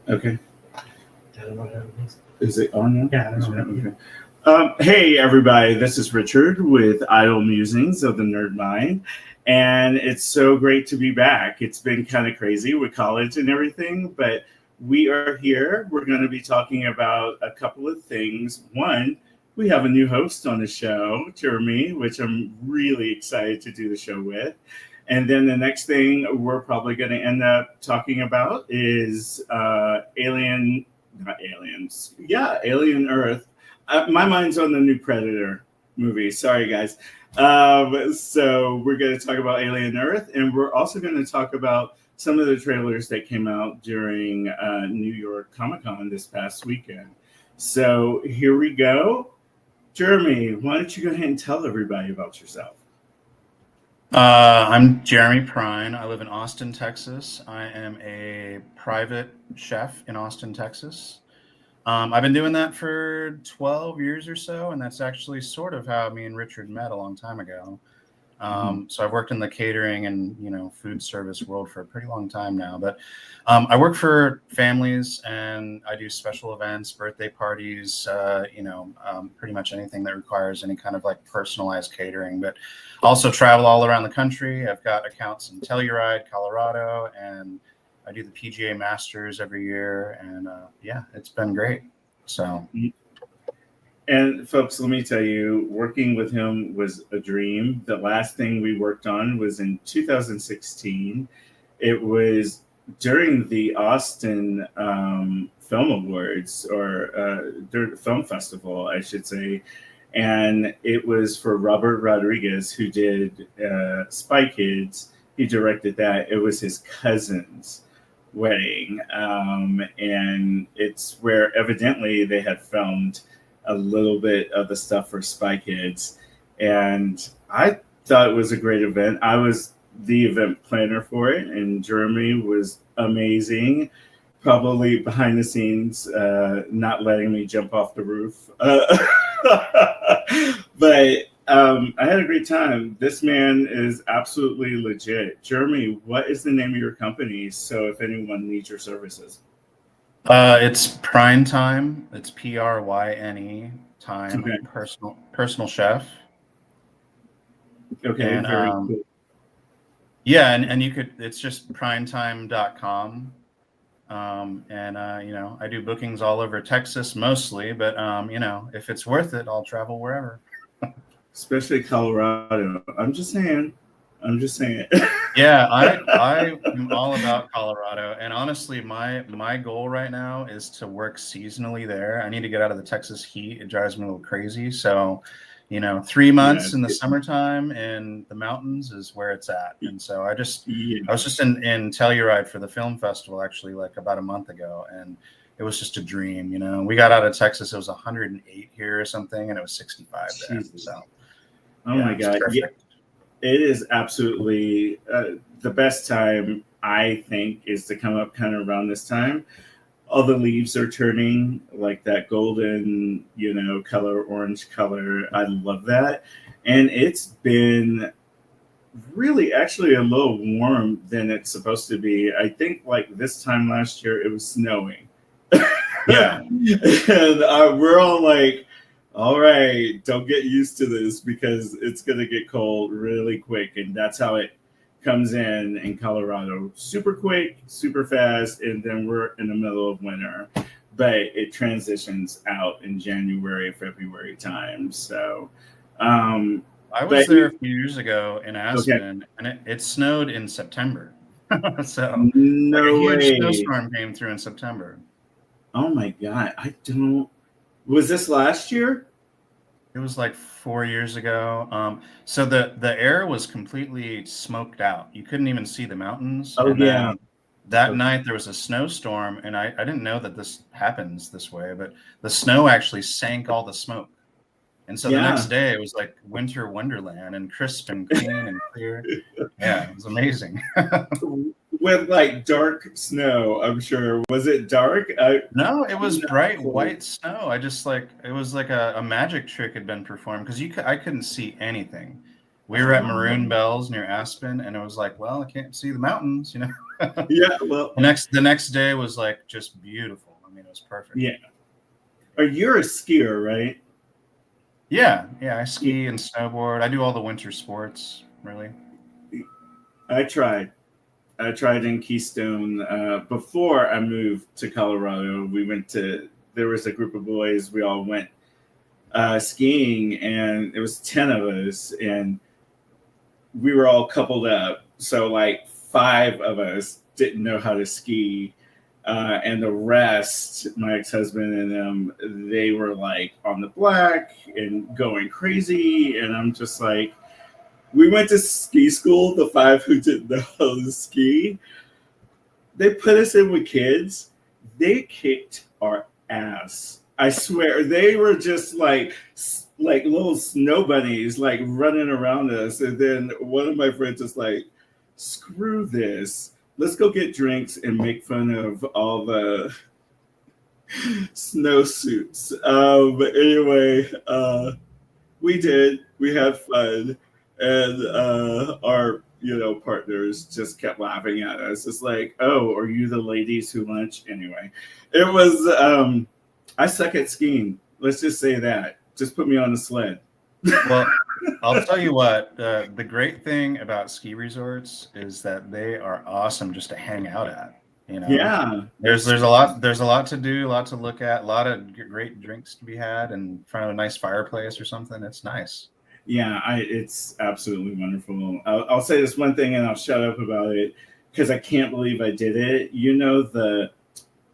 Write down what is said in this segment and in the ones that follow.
Okay. I don't know how it is. Is it on now? Yeah, that's right. Okay. Hey, everybody. This is Richard with Idle Musings of the Nerd Mind. And it's so great to be back. It's been kind of crazy with college and everything, but we are here. We're going to be talking about a couple of things. One, we have a new host on the show, Jeremy, which I'm really excited to do the show with. And then the next thing we're probably going to end up talking about is not aliens. Yeah, Alien Earth. My mind's on the new Predator movie. Sorry, guys. So we're going to talk about Alien Earth, and we're also going to talk about some of the trailers that came out during New York Comic Con this past weekend. So here we go. Jeremy, why don't you go ahead and tell everybody about yourself? I'm Jeremy Prine. I live in Austin, Texas. I am a private chef in Austin, Texas. I've been doing that for 12 years or so, and that's actually sort of how me and Richard met a long time ago. So I've worked in the catering and food service world for a pretty long time now. But I work for families, and I do special events, birthday parties, pretty much anything that requires any kind of like personalized catering. But I also travel all around the country. I've got accounts in Telluride, Colorado, and I do the PGA Masters every year, and it's been great. So. And folks, let me tell you, working with him was a dream. The last thing we worked on was in 2016. It was during the Austin Film Awards, or during the film festival, I should say. And it was for Robert Rodriguez, who did Spy Kids. He directed that. It was his cousin's wedding. And it's where evidently they had filmed a little bit of the stuff for Spy Kids. And I thought it was a great event. I was the event planner for it, and Jeremy was amazing. Probably behind the scenes, not letting me jump off the roof. But I had a great time. This man is absolutely legit. Jeremy, what is the name of your company? So if anyone needs your services. It's Prime Time. It's Pryne time. Okay. Personal chef. Okay, and, very cool. Yeah, and you could. It's just primetime.com. I do bookings all over Texas mostly, but if it's worth it, I'll travel wherever. Especially Colorado. I'm just saying. Yeah, I'm all about Colorado, and honestly, my goal right now is to work seasonally there. I need to get out of the Texas heat; it drives me a little crazy. So, 3 months in the summertime in the mountains is where it's at. And so I was just in Telluride for the film festival actually like about a month ago, and it was just a dream. We got out of Texas; it was 108 here or something, and it was 65 there. So, my God. It is absolutely the best time, I think, is to come up kind of around this time. All the leaves are turning like that golden, color, orange color. I love that. And it's been really actually a little warm than it's supposed to be. I think like this time last year, it was snowing. Yeah. And we're all like, all right, don't get used to this because it's going to get cold really quick. And that's how it comes in Colorado. Super quick, super fast, and then we're in the middle of winter. But it transitions out in January, February time. So I was there a few years ago in Aspen, and it snowed in September. So no a huge way. snowstorm came through in September. Oh my God. Was this last year? It was like 4 years ago. So the air was completely smoked out. You couldn't even see the mountains. Oh, yeah. That night there was a snowstorm, and I didn't know that this happens this way, but the snow actually sank all the smoke. And so the next day it was like winter wonderland and crisp and clean and clear. Yeah, it was amazing. With like dark snow, I'm sure. Was it dark? No, it was bright white snow. It was like a magic trick had been performed because I couldn't see anything. We were at Maroon Bells near Aspen, and it was like, well, I can't see the mountains, Yeah, well, The next day was like just beautiful. I mean, it was perfect. yeah. You're a skier, right? Yeah, yeah. I ski and snowboard. I do all the winter sports, really. I tried. I tried in Keystone before I moved to Colorado. There was a group of boys. We all went skiing, and it was 10 of us, and we were all coupled up. So, like, five of us didn't know how to ski. And the rest, my ex husband and them, they were like on the black and going crazy. And I'm just like, we went to ski school, the five who didn't know how to ski. They put us in with kids. They kicked our ass. I swear, they were just like little snow bunnies, like running around us. And then one of my friends was like, "Screw this! Let's go get drinks and make fun of all the snowsuits." But anyway, we did. We had fun, and our partners just kept laughing at us. It's like, oh, are you the ladies who lunch? Anyway, it was. I suck at skiing. Let's just say that. Just put me on the sled. Well, I'll tell you what. The great thing about ski resorts is that they are awesome just to hang out at. You know, Yeah, there's a lot to do, a lot to look at, a lot of great drinks to be had in front of a nice fireplace or something. It's nice. yeah. It's absolutely wonderful. I'll say this one thing, and I'll shut up about it because I can't believe I did it.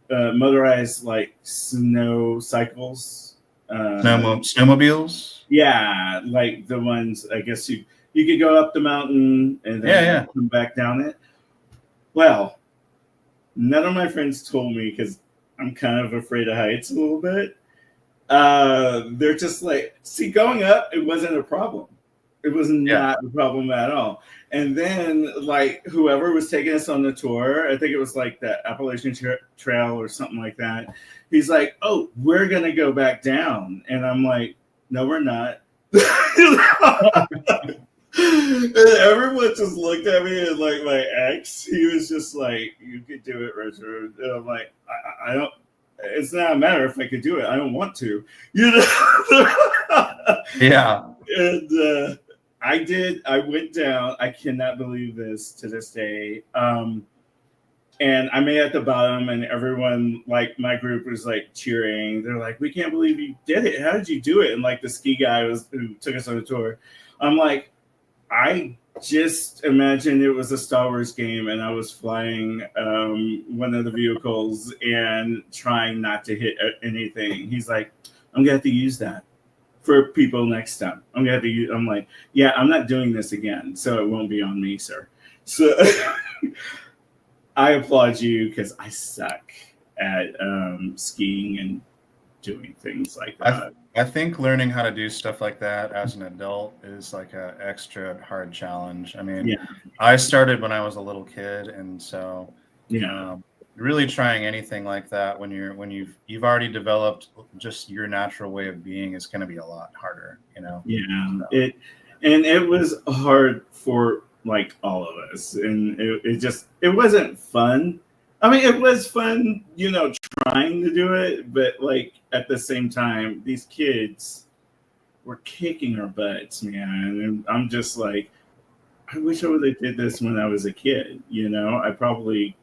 The motorized like snow cycles. Snowmobiles. Yeah, like the ones I guess you could go up the mountain and Yeah, then yeah. come back down it. Well, none of my friends told me because I'm kind of afraid of heights a little bit. They're just like, see, going up, it wasn't a problem. It was Yeah. not a problem at all. And then, like, whoever was taking us on the tour, I think it was like the Appalachian Trail or something like that. He's like, "Oh, we're gonna go back down," and I'm like, "No, we're not." And everyone just looked at me, and like my ex, he was just like, "You could do it, Richard." And I'm like, I don't. It's not a matter if I could do it. I don't want to, you know. Yeah. And I did. I went down. I cannot believe this to this day. And I made it at the bottom, and everyone, like my group, was like cheering. They're like, "We can't believe you did it! How did you do it?" And like the ski guy who took us on the tour. I'm like, I just imagined it was a Star Wars game, and I was flying one of the vehicles and trying not to hit anything. He's like, "I'm gonna have to use that for people next time. I'm gonna have to use." I'm like, "Yeah, I'm not doing this again, so it won't be on me, sir." So I applaud you because I suck at skiing and doing things like that. I think learning how to do stuff like that as an adult is like an extra hard challenge. I mean, Yeah, I started when I was a little kid, and so yeah, really trying anything like that when you've already developed just your natural way of being is going to be a lot harder. yeah. So, It was hard for like all of us, and it wasn't fun. I mean, it was fun, trying to do it, but like at the same time, these kids were kicking our butts, man. And I'm just like, I wish I would have did this when I was a kid. I probably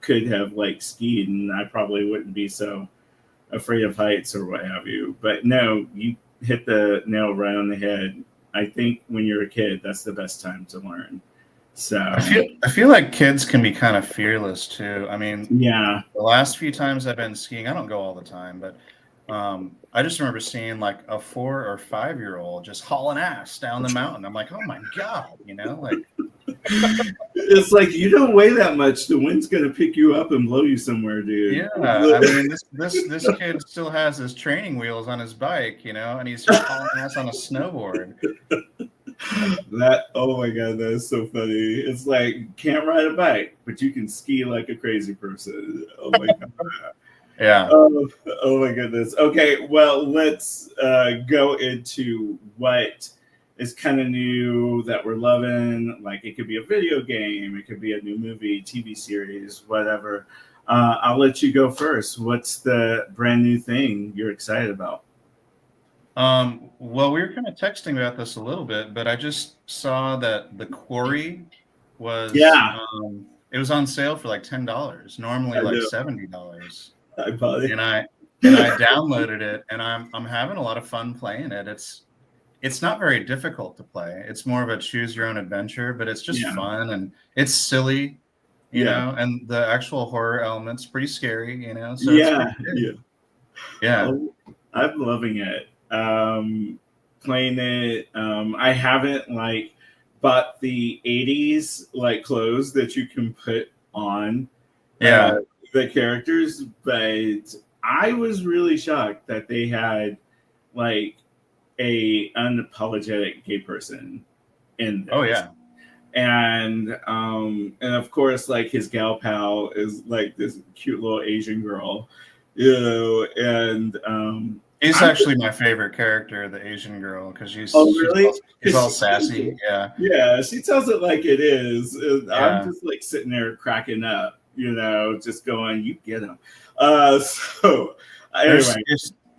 could have like skied, and I probably wouldn't be so afraid of heights or what have you. But no, you hit the nail right on the head. I think when you're a kid, that's the best time to learn. So I feel like kids can be kind of fearless too. I mean, yeah, the last few times I've been skiing, I don't go all the time, but I just remember seeing like a 4 or 5-year-old just hauling ass down the mountain. I'm like, oh my god, like it's like you don't weigh that much. The wind's gonna pick you up and blow you somewhere, dude. yeah. I mean, this kid still has his training wheels on his bike, and he's just hauling ass on a snowboard. Oh my god, that is so funny. It's like you can't ride a bike, but you can ski like a crazy person. Oh my god. Yeah. Oh my goodness. Okay, well, let's go into what is kind of new that we're loving. Like it could be a video game, it could be a new movie, TV series, whatever. I'll let you go first. What's the brand new thing you're excited about? Well, we were kind of texting about this a little bit, but I just saw that The Quarry was Yeah, it was on sale for like $10, normally I like do. $70. I bought it. And I downloaded it, and I'm having a lot of fun playing it. It's not very difficult to play. It's more of a choose your own adventure, but it's just Yeah, fun and it's silly, yeah, and the actual horror element's pretty scary, so it's yeah, pretty good. yeah. Yeah. Oh, I'm loving it. Playing it. I haven't like bought the '80s like clothes that you can put on uh, Yeah. the characters, but I was really shocked that they had like a unapologetic gay person in Oh this. yeah. And of course like his gal pal is like this cute little Asian girl, you know, and He's I'm actually my favorite character, the Asian girl, because oh really? she's Because all sassy. Yeah. yeah, she tells it like it is. And I'm Yeah. just like sitting there cracking up, you know, just going, "You get him." So There's anyway,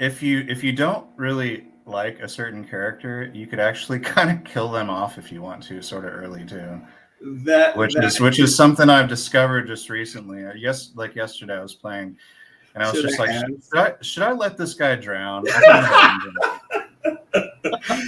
if you don't really like a certain character, you could actually kind of kill them off if you want to, sort of early too. that Which is something I've discovered just recently. Like yesterday, I was playing, and I was should just I like, ask? should I let this guy drown? I think I'm gonna let him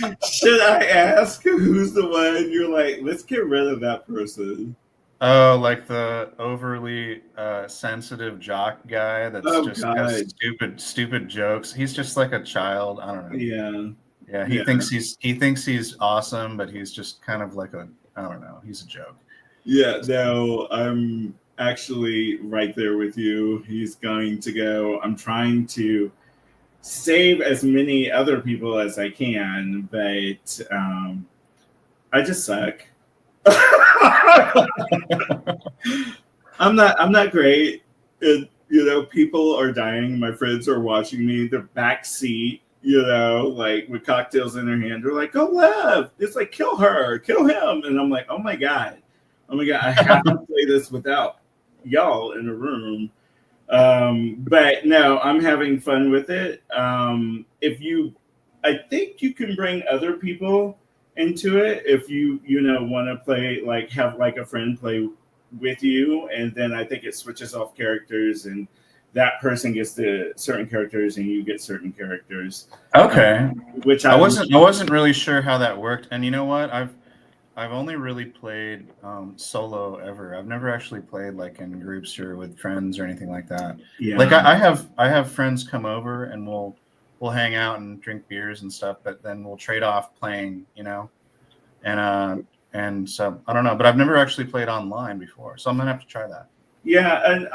drown. Should I ask who's the one you're like, let's get rid of that person? Oh, like the overly sensitive jock guy that's Oh just has God. stupid jokes. He's just like a child. I don't know. Yeah. Yeah, he Yeah. thinks he's awesome, but he's just kind of like I don't know. He's a joke. Yeah. No, I'm actually right there with you. He's going to go. I'm trying to save as many other people as I can, but I just suck. I'm not great. You know, people are dying. My friends are watching me. They're back seat, you know, like with cocktails in their hand. They're like, "Go left." It's like, "Kill her, kill him," and I'm like, oh my god, I have to play this without y'all in the room. But no, I'm having fun with it. If you, I think you can bring other people into it if you know want to play like have like a friend play with you, and then I think it switches off characters, and that person gets the certain characters, and you get certain characters, uh, Okay. which I I wasn't I wasn't really sure how that worked. And you know what? I've only really played solo ever. I've never actually played like in groups or with friends or anything like that. Like yeah I have friends come over and we'll hang out and drink beers and stuff, but then we'll trade off playing, and so I don't know, but I've never actually played online before, so I'm gonna have to try that. yeah, and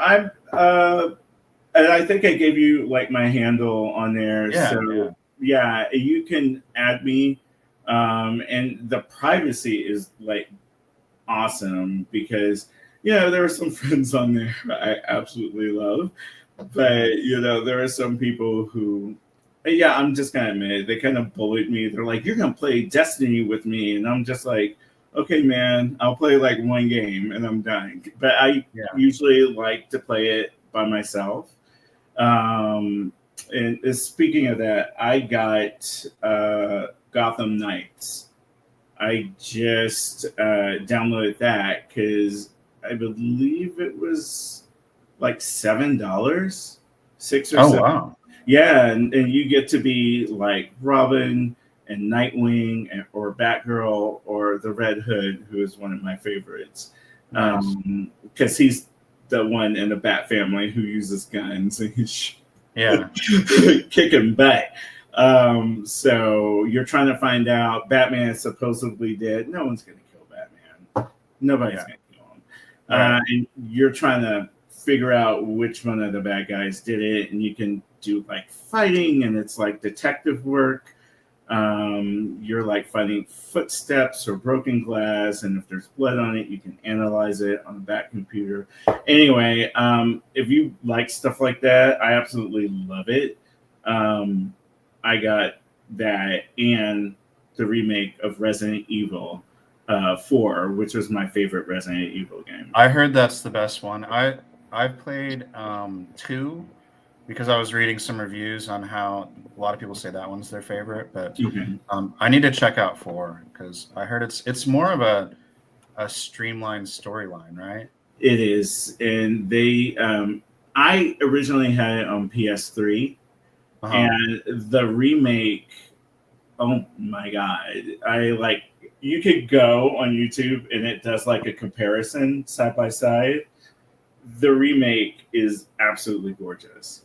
I think I gave you like my handle on there. Yeah, So yeah, yeah, you can add me. And the privacy is like awesome because, you know, there are some friends on there I absolutely love. But, you know, there are some people who, yeah, I'm just going to admit, they kind of bullied me. They're like, you're going to play Destiny with me. And I'm just like, okay, man, I'll play like one game and I'm done. But I yeah. usually like to play it by myself. Um, and speaking of that, I got Gotham Knights. I just downloaded that because I believe it was like $7, 6 or 7. Wow. Yeah, and you get to be like Robin and Nightwing or Batgirl or the Red Hood, who is one of my favorites. Nice. Because he's the one in the Bat family who uses guns and he's Yeah. kicking butt. So you're trying to find out Batman is supposedly dead. No one's going to kill Batman. Nobody's Yeah. going to kill him. Right. And you're trying to figure out which one of the bad guys did it, and you can do like fighting, and it's like detective work. You're like finding footsteps or broken glass, and if there's blood on it, you can analyze it on the back computer. Anyway, if you like stuff like that, I absolutely love it. I got that, and the remake of Resident Evil 4, which was my favorite Resident Evil game. I heard that's the best one. I played 2 because I was reading some reviews on how a lot of people say that one's their favorite, but Okay. I need to check out 4 because I heard it's more of a streamlined storyline, right? It is, and they I originally had it on PS3, Uh-huh. and the remake, oh my god, I like, you could go on YouTube and it does like a comparison side by side. The remake is absolutely gorgeous.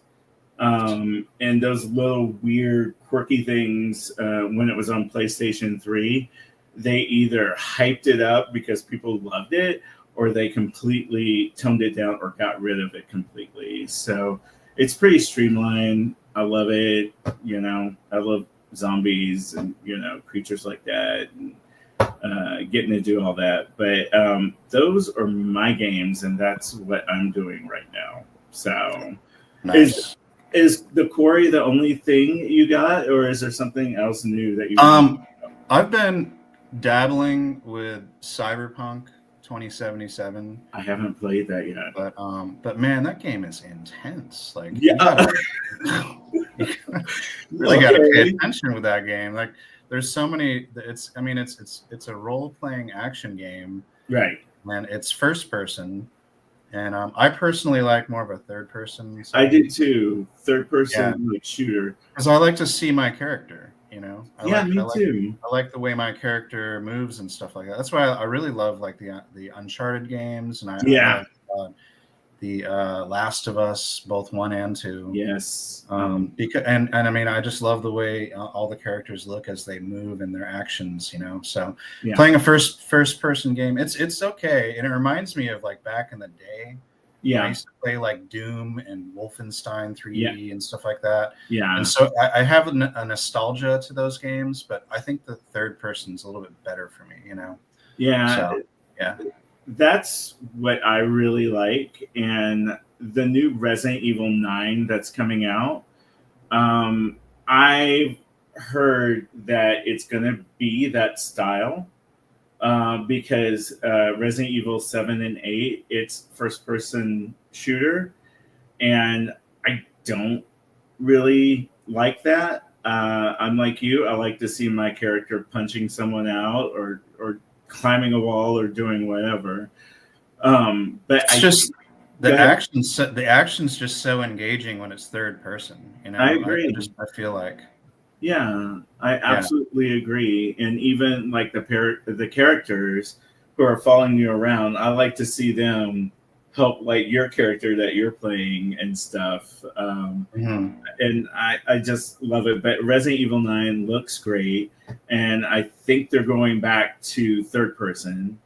And those little weird quirky things, when it was on PlayStation 3, they either hyped it up because people loved it, or they completely toned it down or got rid of it completely. So it's pretty streamlined. I love it. I love zombies and creatures like that, and getting to do all that. But those are my games, and that's what I'm doing right now. So Nice. is the quarry the only thing you got, or is there something else new that you? I've been dabbling with Cyberpunk 2077. I haven't played that yet. But man, that game is intense. Like, Yeah. you really got to pay attention with that game. Like, there's so many. It's a role playing action game, Right. and it's first person. And I personally like more of a third person. I did too. Third person like shooter. Because I like to see my character. Me too. I like the way my character moves and stuff like that. That's why I really love like the Uncharted games, and I love the Last of Us, both 1 and 2. Yes. Because and I mean, I just love the way all the characters look as they move and their actions. So playing a first person game, it's okay, and it reminds me of like back in the day. Yeah. I used to play like Doom and Wolfenstein 3D and stuff like that. Yeah. And so I have a nostalgia to those games, but I think the third person's a little bit better for me, Yeah. So, yeah. That's what I really like. And the new Resident Evil 9 that's coming out, I've heard that it's going to be that style. Because Resident Evil 7 and 8, it's first person shooter, and I don't really like that. I'm like you. I like to see my character punching someone out or climbing a wall or doing whatever. But it's just the action's just so engaging when it's third person. I agree. I feel like. Yeah, I absolutely agree. And even like the characters who are following you around, I like to see them help like your character that you're playing and stuff. And I just love it. But Resident Evil 9 looks great. And I think they're going back to third person.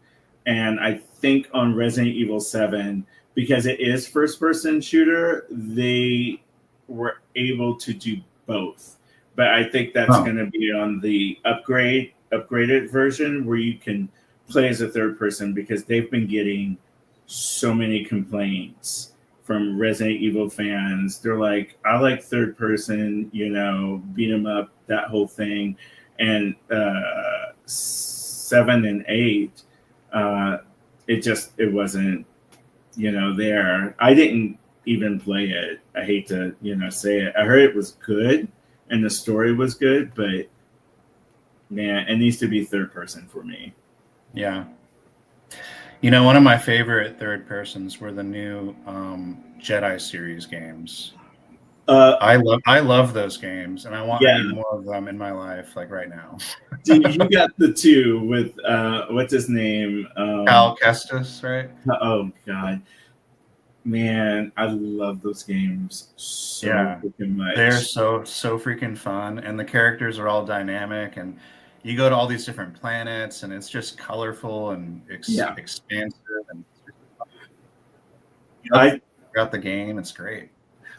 And I think on Resident Evil 7, because it is first person shooter, they were able to do both. But I think that's going to be on the upgraded version where you can play as a third person, because they've been getting so many complaints from Resident Evil fans. They're like, I like third person, beat 'em up, that whole thing. And 7 and 8, it wasn't, there. I didn't even play it. I hate to, say it. I heard it was good. And the story was good, but man, it needs to be third person for me. Yeah. One of my favorite third persons were the new Jedi series games. I love those games, and I need more of them in my life, like right now. Dude, you got the 2 with what's his name? Cal Kestis, right? Oh God. Man, I love those games so freaking much. They're so freaking fun, and the characters are all dynamic, and you go to all these different planets, and it's just colorful and expansive, and throughout the game, it's great.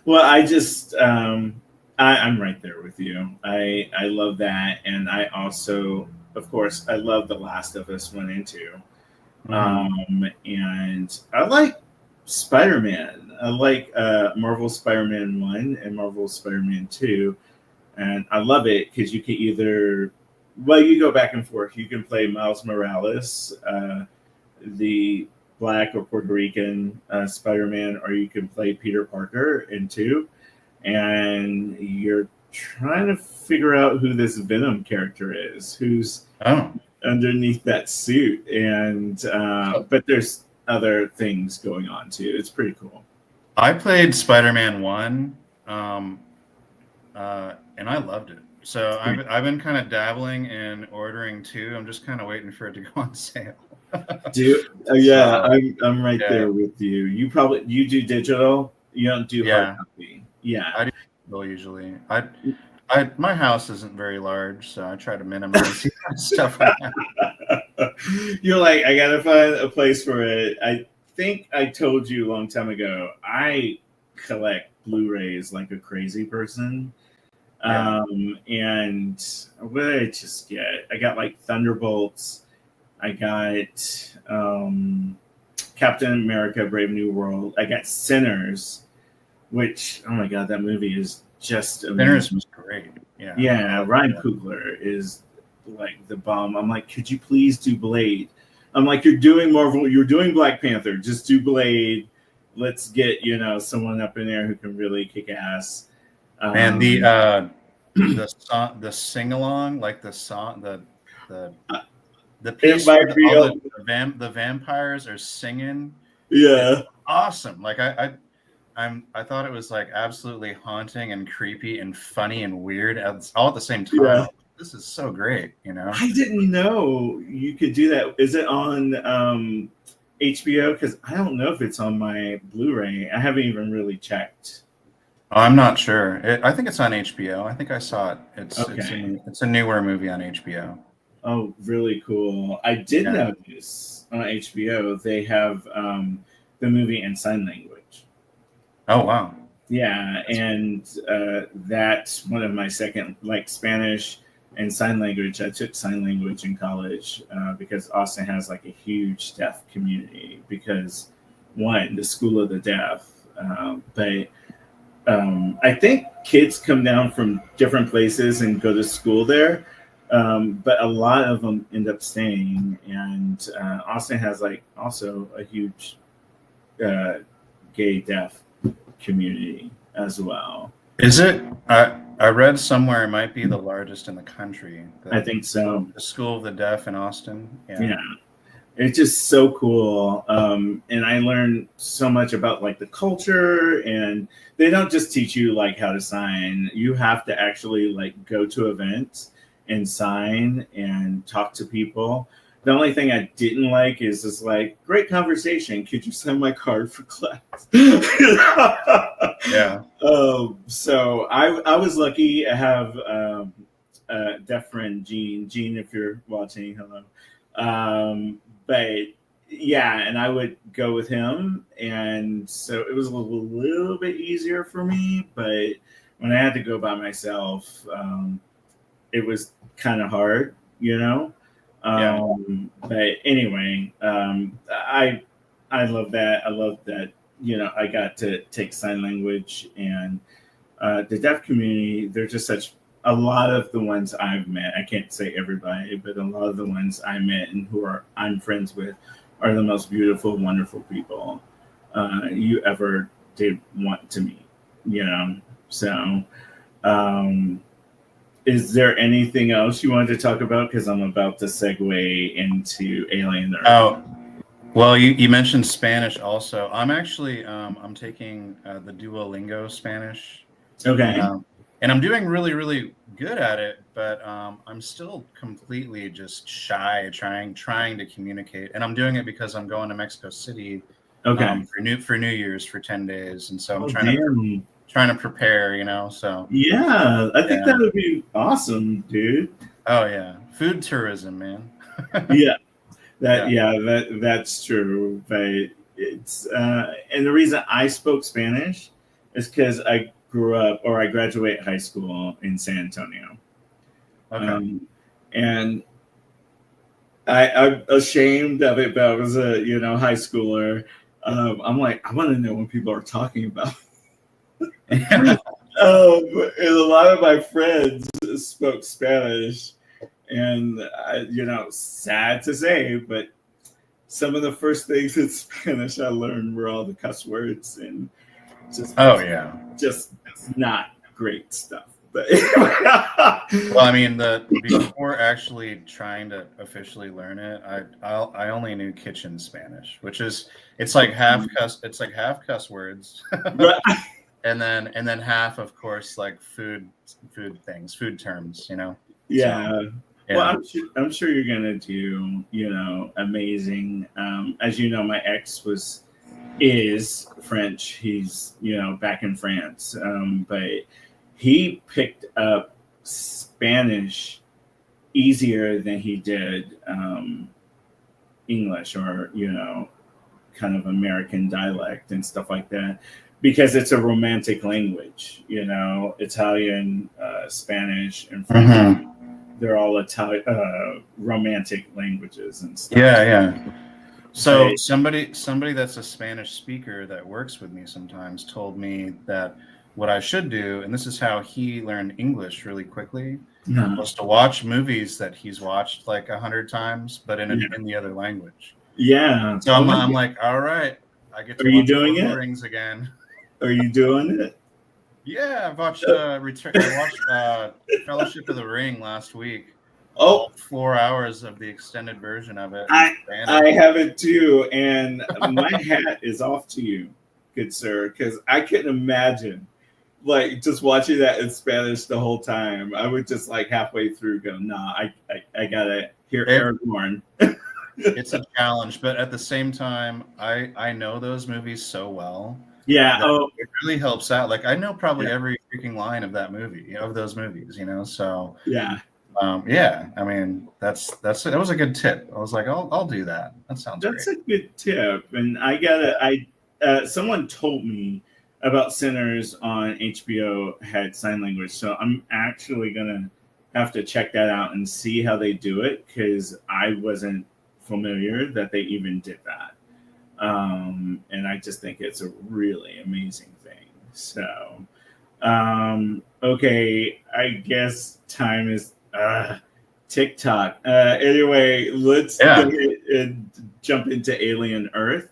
Well, I just I'm right there with you. I love that, and I also, of course, I love The Last of Us 1 and 2. And I like Spider-Man. I like Marvel Spider-Man 1 and Marvel Spider-Man 2. And I love it because you can either well, you go back and forth. You can play Miles Morales, the Black or Puerto Rican Spider-Man, or you can play Peter Parker in two, and you're trying to figure out who this Venom character is, who's Oh, underneath that suit, and but there's other things going on too. It's pretty cool. I played Spider-Man 1, um, and I loved it. So I've been kind of dabbling in ordering 2. I'm just kind of waiting for it to go on sale. Do yeah, So, I'm right yeah, there with you. You do digital. You don't do hard yeah, copy. Yeah. I do digital usually. My house isn't very large, so I try to minimize stuff like that. You're like, I gotta find a place for it. I think I told you a long time ago. I collect Blu-rays like a crazy person. Yeah. And what did I just get? I got like Thunderbolts. I got Captain America: Brave New World. I got Sinners, which, oh my god, that movie is just Sinners amazing. was great. Yeah. Yeah, Ryan Coogler is like the bomb. I'm like, could you please do Blade? I'm like, you're doing Marvel, you're doing Black Panther, just do Blade. Let's get someone up in there who can really kick ass. And Um, the song, the sing along, like the song, the it piece where might be, all the vampires are singing is yeah, awesome. Like I thought it was like absolutely haunting and creepy and funny and weird all at the same time. yeah. This is so great, you know. I didn't know you could do that. Is it on HBO? Because I don't know if it's on my Blu-ray. I haven't even really checked. Oh, I'm not sure. I think it's on HBO. I think I saw it. Okay. It's a newer movie on HBO. Oh, really cool. I did Yeah. notice on HBO they have the movie in sign language. Oh wow. Yeah, That's and that's one of my second, like Spanish and sign language. I took sign language in college because Austin has like a huge deaf community because one, the School of the Deaf, but I think kids come down from different places and go to school there, but a lot of them end up staying. And Austin has like also a huge gay deaf community as well. Is it? I read somewhere it might be the largest in the country. I think so. The School of the Deaf in Austin. Yeah. Yeah, it's just so cool. And I learned so much about like the culture, and they don't just teach you like how to sign. You have to actually like go to events and sign and talk to people. The only thing I didn't like is just like, great conversation. Could you send my card for class? Yeah. So I was lucky. I have a deaf friend, Gene. Gene, if you're watching, hello. But yeah, and I would go with him, and so it was a little bit easier for me. But when I had to go by myself, it was kind of hard, you know. Yeah. But anyway, I love that. I love that. I got to take sign language, and the deaf community. They're just such. A lot of the ones I've met, I can't say everybody, but a lot of the ones I met and I'm friends with are the most beautiful, wonderful people you ever did want to meet. So um, is there anything else you wanted to talk about? Because I'm about to segue into Alien Earth. Oh, well, you mentioned Spanish also. I'm actually I'm taking the Duolingo Spanish. Okay. And I'm doing really, really good at it, but I'm still completely just shy, trying to communicate. And I'm doing it because I'm going to Mexico City Okay. for New Year's for 10 days, and so I'm Oh, damn. trying to prepare, So Yeah, I think yeah. that would be awesome, dude. Oh yeah, food tourism, man. Yeah. Yeah. That's true. But it's and the reason I spoke Spanish is because I grew up, or I graduated high school in San Antonio. Okay. And I'm ashamed of it, but I was a high schooler. I'm like, I want to know what people are talking about. And a lot of my friends spoke Spanish, And sad to say, but some of the first things in Spanish I learned were all the cuss words and just Oh yeah. just not great stuff. But Well, I mean, before actually trying to officially learn it, I only knew kitchen Spanish, which is it's like half cuss words, Right. and then half, of course, like food things, food terms, Yeah. So, yeah. Well, I'm sure you're gonna do amazing. As you know, my ex is French. He's back in France, but he picked up Spanish easier than he did English or kind of American dialect and stuff like that because it's a romantic language. Italian, Spanish, and French. Mhm. They're all romantic languages and stuff. Yeah. So But, somebody that's a Spanish speaker that works with me sometimes told me that what I should do, and this is how he learned English really quickly, was to watch movies that he's watched like 100 times, but in the other language. yeah. So I'm like, all right, I get to Are you watch doing Lord of it? the Rings again. Are you doing it? Yeah, I've watched I watched Fellowship of the Ring last week. Oh, All 4 hours of the extended version of it. I have it too, and my hat is off to you, good sir, because I couldn't imagine like just watching that in Spanish the whole time. I would just like halfway through go, nah, I gotta hear Aragorn. It's a challenge, but at the same time, I know those movies so well. Yeah. Oh, it really helps out. Like I know probably every freaking line of that movie, of those movies, So yeah. Yeah. I mean, that was a good tip. I was like, I'll do that. That sounds That's great. a good tip, and someone told me about Sinners on HBO had sign language, so I'm actually gonna have to check that out and see how they do it because I wasn't familiar that they even did that, and I just think it's a really amazing thing. So, okay, I guess time is TikTok. Anyway, let's go ahead and jump into Alien Earth.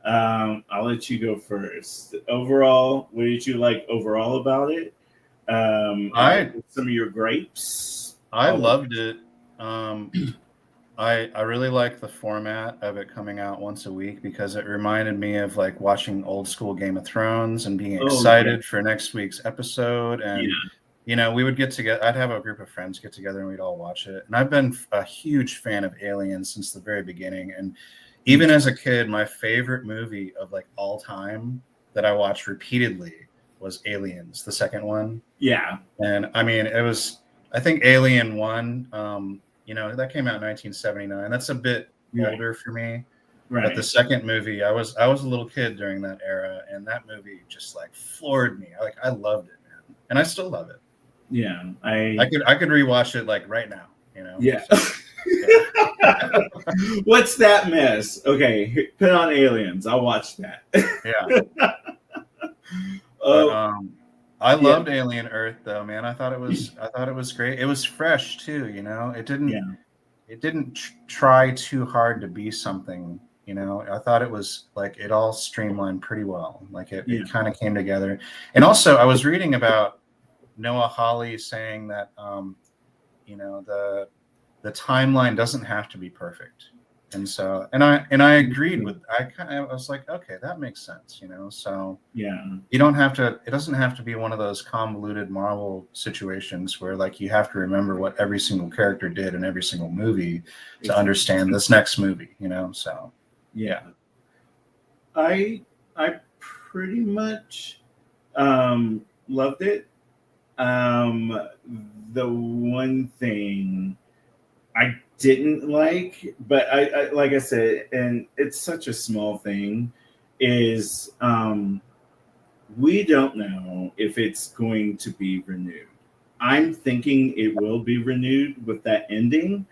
I'll let you go first. Overall, what did you like overall about it? Some of your gripes. I loved it. I really like the format of it coming out once a week because it reminded me of like watching old school Game of Thrones and being excited for next week's episode. And we would get together. I'd have a group of friends get together and we'd all watch it. And I've been a huge fan of Aliens since the very beginning. And even as a kid, my favorite movie of like all time that I watched repeatedly was Aliens, the second one. Yeah. And I mean, I think Alien 1, that came out in 1979. That's a bit older for me. Right. But the second movie, I was a little kid during that era, and that movie just like floored me. I loved it, man. And I still love it. Yeah. I could rewatch it like right now, Yeah. So, what's that mess? Okay, put on Aliens. I'll watch that. Yeah. I loved Alien Earth though, man. I thought it was great. It was fresh too, It didn't try too hard to be something, I thought it was like it all streamlined pretty well. Like it kind of came together. And also I was reading about Noah Hawley saying that the timeline doesn't have to be perfect. And so, and I agreed with. I was like, okay, that makes sense, So you don't have to. It doesn't have to be one of those convoluted Marvel situations where like you have to remember what every single character did in every single movie to understand this next movie, So I pretty much loved it. The one thing I didn't like, but I like I said, and it's such a small thing, is we don't know if it's going to be renewed. I'm thinking it will be renewed with that ending,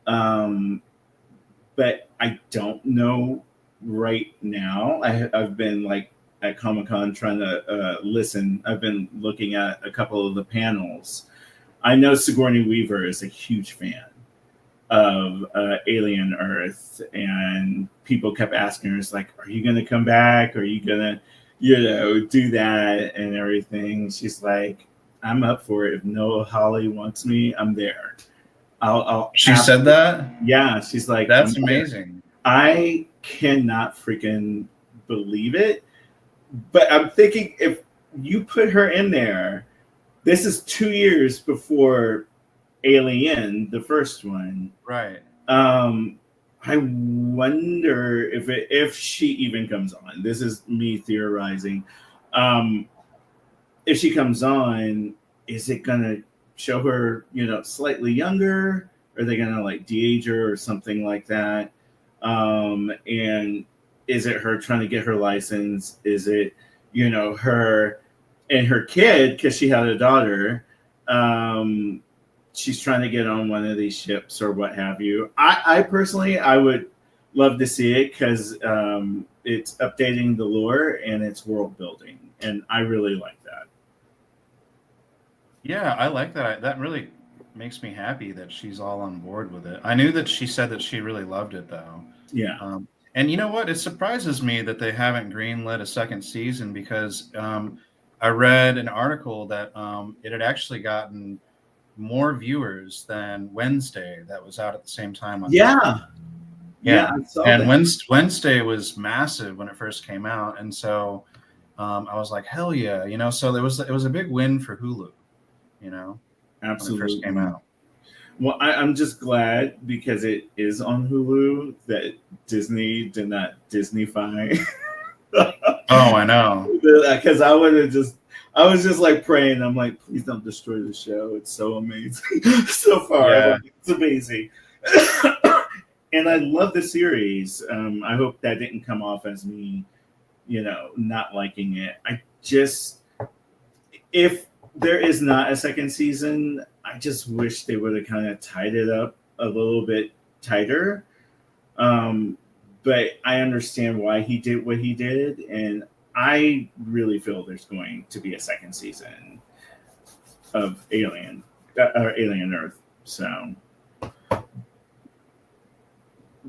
but I don't know right now. I've been like at Comic-Con trying to listen. I've been looking at a couple of the panels. I know Sigourney Weaver is a huge fan of Alien Earth, and people kept asking her, "It's like, are you gonna come back? Are you gonna, do that and everything?" She's like, "I'm up for it. If Noah Hawley wants me, I'm there. I'll She said that? yeah." She's like, "I'm That's there." amazing. I cannot freaking believe it, but I'm thinking if you put her in there, this is 2 years before Alien, the first one. Right. I wonder if she even comes on. This is me theorizing. Um, if she comes on, is it gonna show her, slightly younger? Are they gonna like de-age her or something like that? And is it her trying to get her license? Is it, her and her kid, because she had a daughter, she's trying to get on one of these ships or what have you. I personally, I would love to see it because it's updating the lore and it's world building, and I really like that. Yeah, I like that. That really makes me happy that she's all on board with it. I knew that she said that she really loved it, though. Yeah. And you know what? It surprises me that they haven't greenlit a second season because I read an article that it had actually gotten more viewers than Wednesday that was out at the same time on Netflix. Yeah. Yeah, I saw and that. Wednesday was massive when it first came out, and so I was like, hell yeah, so it was a big win for Hulu, when it first came Absolutely. out. Well, I'm just glad because it is on Hulu that Disney did not Disneyfy. Oh, I know. Because I was just like praying. I'm like, please don't destroy the show. It's so amazing. So far, Yeah. like, it's amazing. And I love the series. I hope that didn't come off as me, not liking it. I just, if there is not a second season, I just wish they would have kind of tied it up a little bit tighter. But I understand why he did what he did, and I really feel there's going to be a second season of or Alien Earth. So,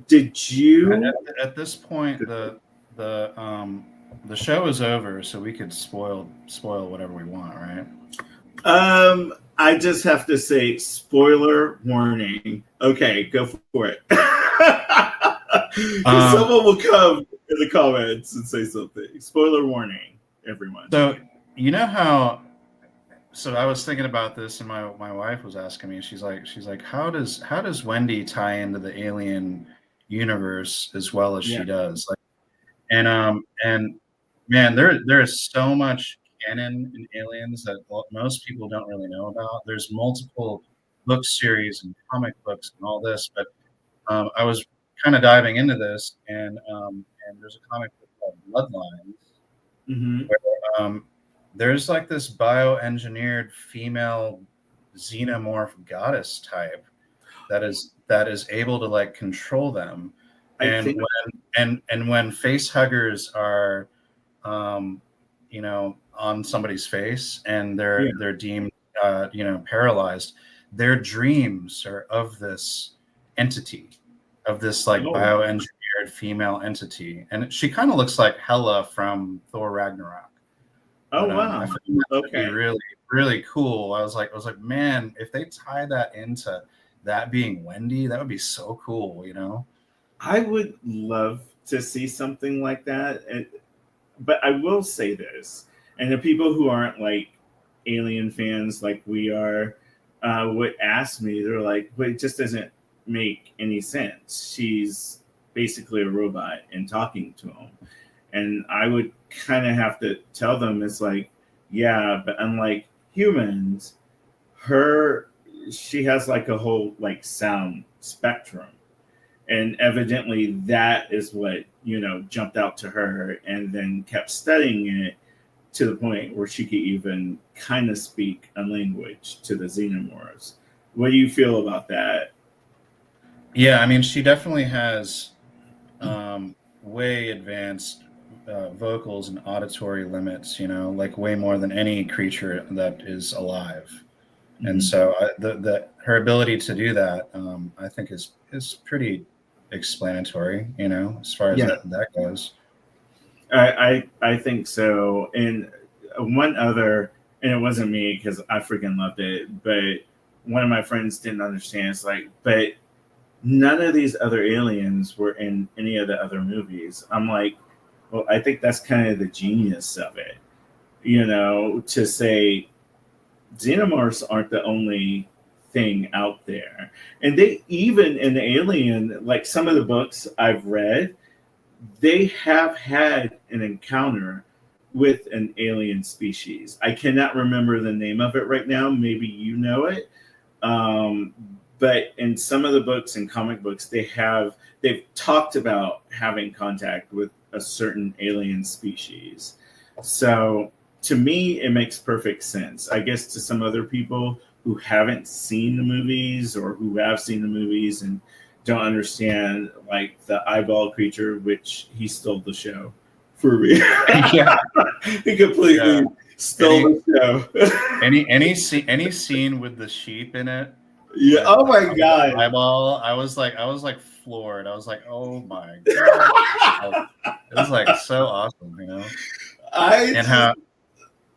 did you? At this point, the show is over, so we could spoil whatever we want, right? I just have to say, spoiler warning. Okay, go for it. Because someone will come in the comments and say something. Spoiler warning, everyone. So you know how. So I was thinking about this, and my wife was asking me. She's like, how does Wendy tie into the Alien universe as well as Yeah. she does? Like, and man, there is so much canon in Aliens that most people don't really know about. There's multiple book series and comic books and all this, but I was kind of diving into this, and there's a comic book called Bloodlines, Mm-hmm. where there's like this bioengineered female xenomorph goddess type that is able to like control them, and when face huggers are on somebody's face and they're deemed paralyzed, their dreams are of this entity, of this like bioengineered female entity, and she kind of looks like Hela from Thor Ragnarok. Oh, But wow. I found that to be Okay. really, really cool. I was like, man, if they tie that into that being Wendy, that would be so cool. I would love to see something like that. But I will say this, and the people who aren't like Alien fans like we are would ask me, they're like, but it just doesn't make any sense. She's basically a robot and talking to him. And I would kind of have to tell them, it's like, yeah, but unlike humans, she has like a whole like sound spectrum, and evidently that is what jumped out to her, and then kept studying it to the point where she could even kind of speak a language to the xenomorphs. What do you feel about that? Yeah, I mean, she definitely has way advanced vocals and auditory limits, like way more than any creature that is alive. And so her ability to do that, I think is pretty explanatory, as far as that goes. I think so. And one other, and it wasn't me because I freaking loved it, but one of my friends didn't understand. It's like, but none of these other aliens were in any of the other movies. I'm like, well, I think that's kind of the genius of it, to say xenomorphs aren't the only thing out there. And they even in the Alien, like some of the books I've read, they have had an encounter with an alien species. I cannot remember the name of it right now. Maybe you know it. But in some of the books and comic books, they've talked about having contact with a certain alien species. So to me, it makes perfect sense. I guess to some other people who haven't seen the movies or who have seen the movies and don't understand, like the eyeball creature, which he stole the show for me. Yeah. He completely stole the show. any scene with the sheep in it. Yeah. Oh my god. Eyeball. I was like floored. I was like, oh my god. It was like so awesome,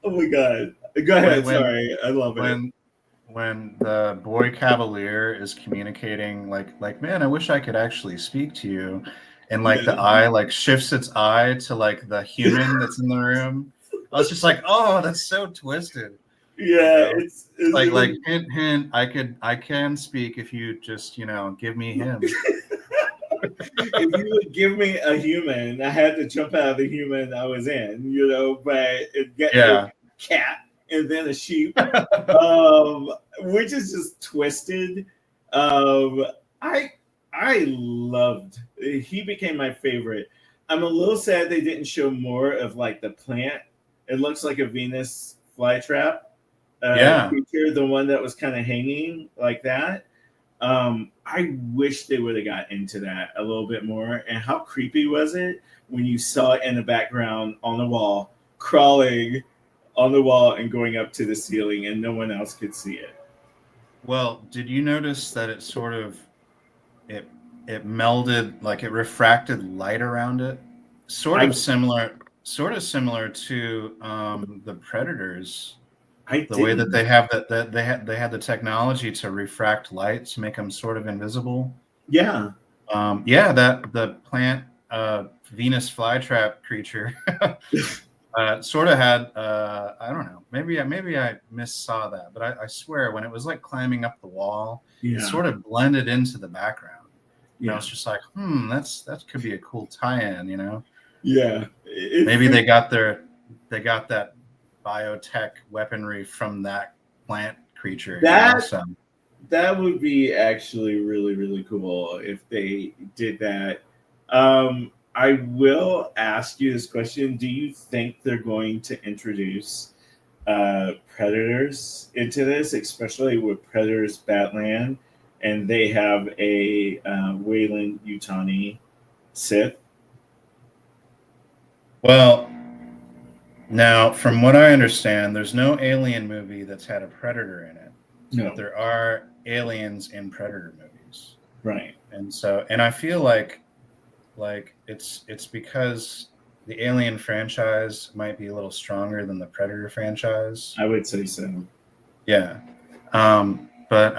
Oh my god. Go ahead. Sorry. I love it. When the boy Cavalier is communicating like, man, I wish I could actually speak to you. And the eye shifts its eye to the human that's in the room. I was just like, oh, that's so twisted. Yeah, it's like hint, hint. I can speak if you just give me him. If you would give me a human, I had to jump out of the human I was in, but get a cat and then a sheep, which is just twisted. I loved. He became my favorite. I'm a little sad they didn't show more of the plant. It looks like a Venus flytrap. Creature, the one that was kind of hanging like that. I wish they would have got into that a little bit more. And how creepy was it when you saw it in the background on the wall, crawling on the wall and going up to the ceiling, and no one else could see it? Well, did you notice that it sort of it melded, it refracted light around it? Sort of similar to the Predators. The way that they have that they had the technology to refract light to make them sort of invisible. Yeah. That the plant Venus flytrap creature sort of had I don't know, maybe I missaw that, but I swear when it was climbing up the wall, it sort of blended into the background. I was just like, that could be a cool tie-in, Yeah. Maybe they got that biotech weaponry from that plant creature. That would be actually really, really cool if they did that. I will ask you this question. Do you think they're going to introduce predators into this, especially with Predators Batland, and they have a Wayland Yutani Sith? Well, now, from what I understand, there's no Alien movie that's had a Predator in it. No. But there are aliens in Predator movies. Right. And I feel like it's because the Alien franchise might be a little stronger than the Predator franchise. I would say so. Yeah. But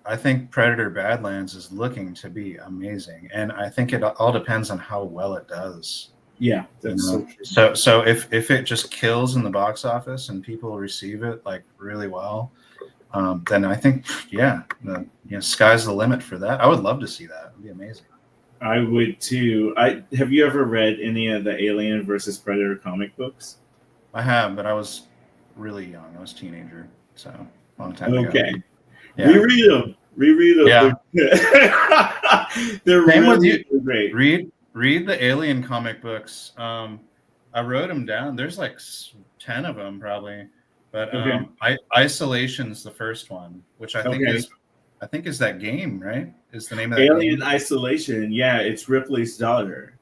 I think Predator Badlands is looking to be amazing. And I think it all depends on how well it does. Yeah, that's so true. So if it just kills in the box office and people receive it really well, then I think sky's the limit for that. I would love to see that. It'd be amazing. I would too. Have you ever read any of the Alien versus Predator comic books? I have, but I was really young. I was a teenager, so a long time ago. Okay. Yeah. Reread them. Yeah. They're Same really with you. great. Read the Alien comic books. I wrote them down. There's 10 of them probably, but Isolation's the first one, which I think is that game, right? Is the name of that Alien game? Isolation. Yeah, it's Ripley's daughter.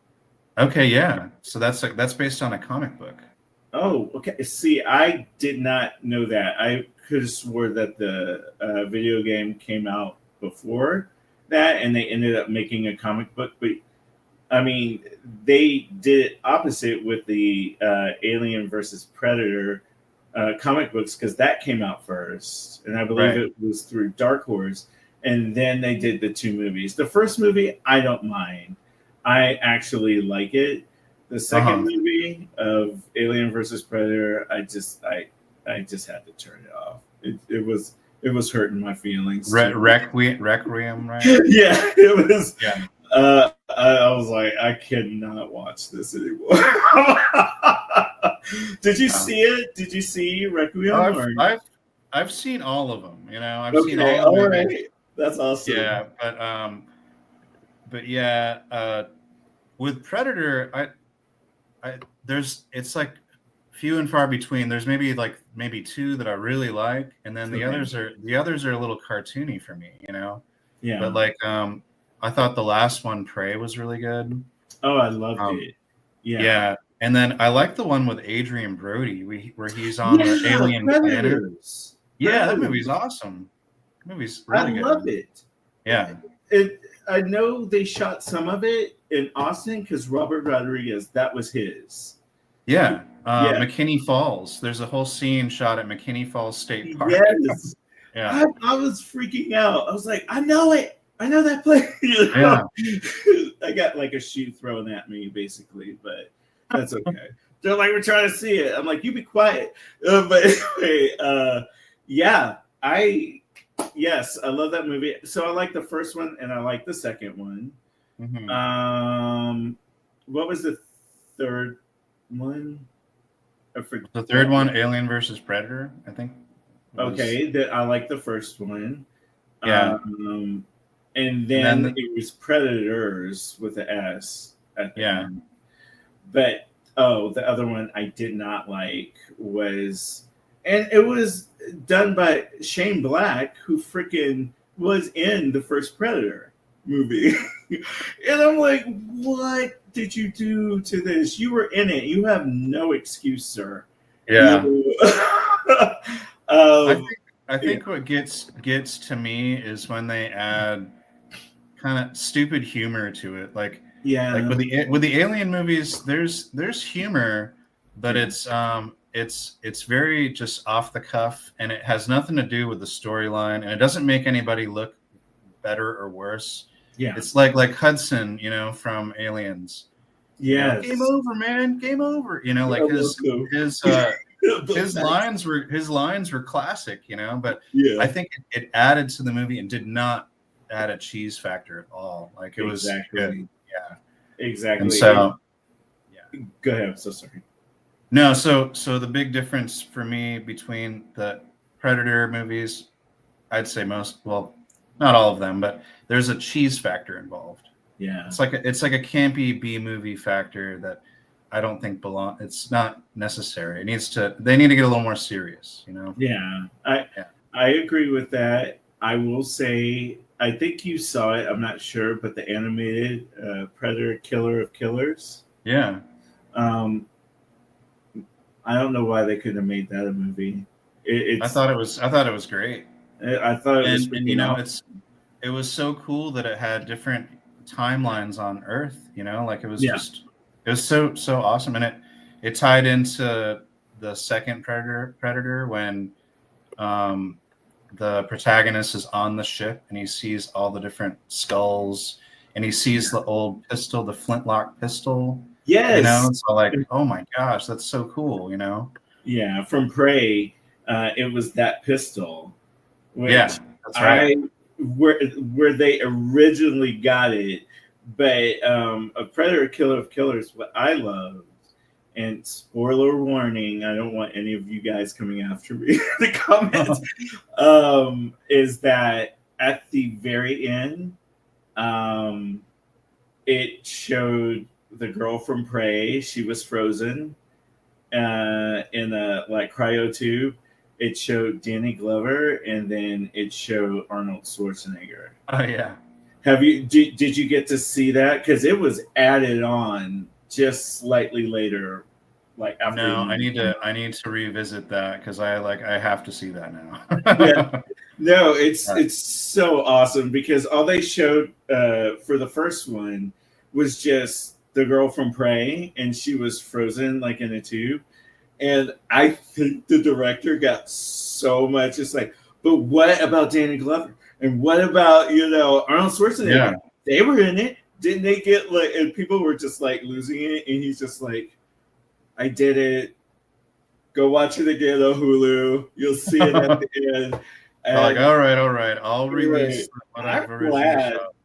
Okay, yeah. So that's based on a comic book. Oh, okay. See, I did not know that. I could have swore that the video game came out before that, and they ended up making a comic book. But I mean, they did it opposite with the Alien versus Predator comic books because that came out first, and I believe Right. it was through Dark Horse, and then they did the two movies. The first movie, I don't mind. I actually like it. The second Uh-huh. movie of Alien versus Predator, I just had to turn it off. It was hurting my feelings too. Requiem, right? Yeah, it was. Yeah. I was like, I cannot watch this anymore. Did you see it? Did you see Oh, Requiem? Or I've seen all of them. I've seen okay, all the all movies. right, that's awesome. Yeah, but yeah, with Predator, I there's it's like few and far between. There's maybe two that I really like, and then Okay, the others are a little cartoony for me. But yeah. I thought the last one, Prey, was really good. Oh, I loved Um, it. Yeah, yeah, and then I like the one with Adrian Brody, where he's on the yeah. alien planet. Predators, Yeah, that movie's Predators. awesome. That movie's I really love good. it. Yeah, It. I know they shot some of it in Austin because Robert Rodriguez, that was his. yeah. Yeah. McKinney Falls. There's a whole scene shot at McKinney Falls State Park. Yes. Yeah, I was freaking out. I was like, I know it. I know that place. yeah. I got like a shoe thrown at me, basically, but that's okay. They're like, we're trying to see it. I'm like, you be quiet. But anyway, yeah, yes, I love that movie. So I like the first one and I like the second one. Hmm. What was the third one? I forget. The third one, Alien versus Predator, I think. Was Okay, that I like the first one. Yeah, Um, and and then then it was Predators with the S at the yeah, end. But the other one I did not like was, and it was done by Shane Black, who freaking was in the first Predator movie. And I'm like, what did you do to this? You were in it. You have no excuse, sir. yeah. You, I um, think I think what gets to me is when they add kind of stupid humor to it, like yeah, with the Alien movies. There's humor, but yeah, it's very just off the cuff, and it has nothing to do with the storyline, and it doesn't make anybody look better or worse. yeah. It's like Hudson, from Aliens. Game Yes. over, man, game over. Like You're welcome. his lines were classic, but I Yeah, think it added to the movie and did not add a cheese factor at all. Like, it was good. exactly. Yeah. And Exactly. so, yeah. Go ahead. I'm so sorry. No, so the big difference for me between the Predator movies, I'd say well, not all of them, but there's a cheese factor involved. Yeah. It's like a campy B movie factor that I don't think it's not necessary. They need to get a little more serious. Yeah. Yeah. I agree with that. I will say I think you saw it. I'm not sure, but the animated Predator Killer of Killers. Yeah. Um, I don't know why they couldn't have made that a movie. I It's thought it was great. I thought it was And freaking awesome. it was so cool that it had different timelines on Earth. Like, Yeah. it was so awesome, and it tied into the second Predator when the protagonist is on the ship and he sees all the different skulls and he sees the old pistol, the flintlock pistol. Yes. So, like, oh my gosh, that's so cool. Yeah. From Prey, it was that pistol, Yeah, which that's right. where they originally got it. But a Predator Killer of Killers, what I love, and spoiler warning, I don't want any of you guys coming after me in the comments, is that at the very end, um, it showed the girl from Prey. She was frozen in a like cryo tube. It showed Danny Glover, and then it showed Arnold Schwarzenegger. Oh yeah. Did you get to see that? Because it was added on just slightly later. Like after No, I you- need to revisit that because I have to see that Yeah. now. No, it's Uh, it's so awesome because all they showed for the first one was just the girl from Prey, and she was frozen like in a tube. And I think the director got so much. It's like, but what about Danny Glover? And what about Arnold Schwarzenegger? yeah. They were in it. Didn't they get like? And people were just like losing it. And he's just like, I did it. Go watch it again on Hulu. You'll see it at the end. Like, And all right, I'll right, release what I'm I've originally glad. shot.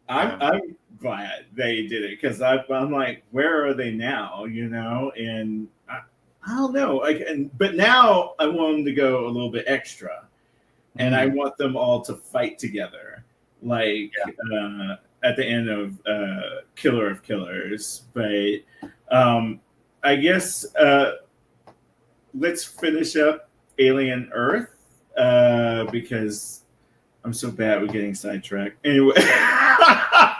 I'm Yeah. I'm glad they did it because I'm like, where are they now? And I don't know. But now I want them to go a little bit extra, and I Mhm. want them all to fight together, like at the end of Killer of Killers. But I guess let's finish up Alien Earth because I'm so bad with getting sidetracked. Anyway,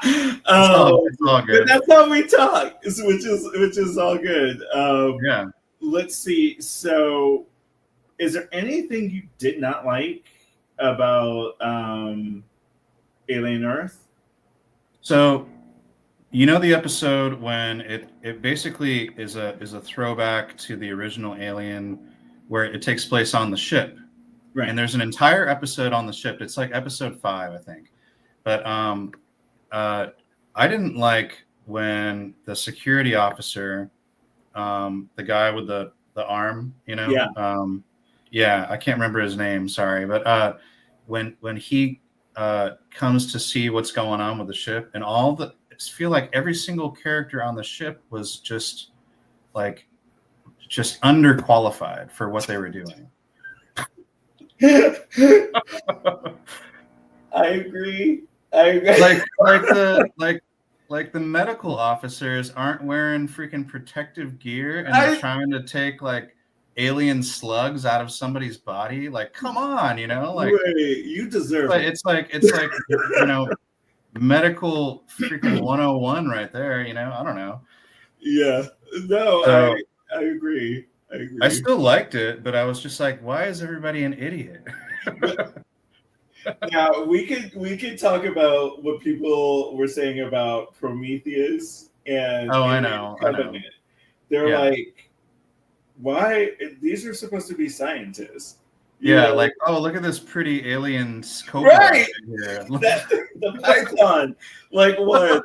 It's all but good. that's how we talk, which is all good. Yeah. Let's see. So, is there anything you did not like about Alien Earth? So, you know the episode when it basically is a throwback to the original Alien, where it takes place on the ship, Right. and there's an entire episode on the ship. It's like episode 5, I think. But I didn't like when the security officer, the guy with the arm, Yeah. yeah, I can't remember his name, sorry, but when he comes to see what's going on with the ship, and I feel like every single character on the ship was just underqualified for what they were doing. I agree. I agree. Like the medical officers aren't wearing freaking protective gear, and they're trying to take like alien slugs out of somebody's body. Like, come on, like Wait, you deserve it. it's like medical freaking 101 right there. I don't know. Yeah. No, So I agree. I agree. I still liked it, but I was just like, why is everybody an idiot? Now we could talk about what people were saying about Prometheus and I Alien know. Covenant. They're Yeah. like, why? These are supposed to be scientists. Yeah, like, oh, look at this pretty alien scope Right. here. The Python. Like what?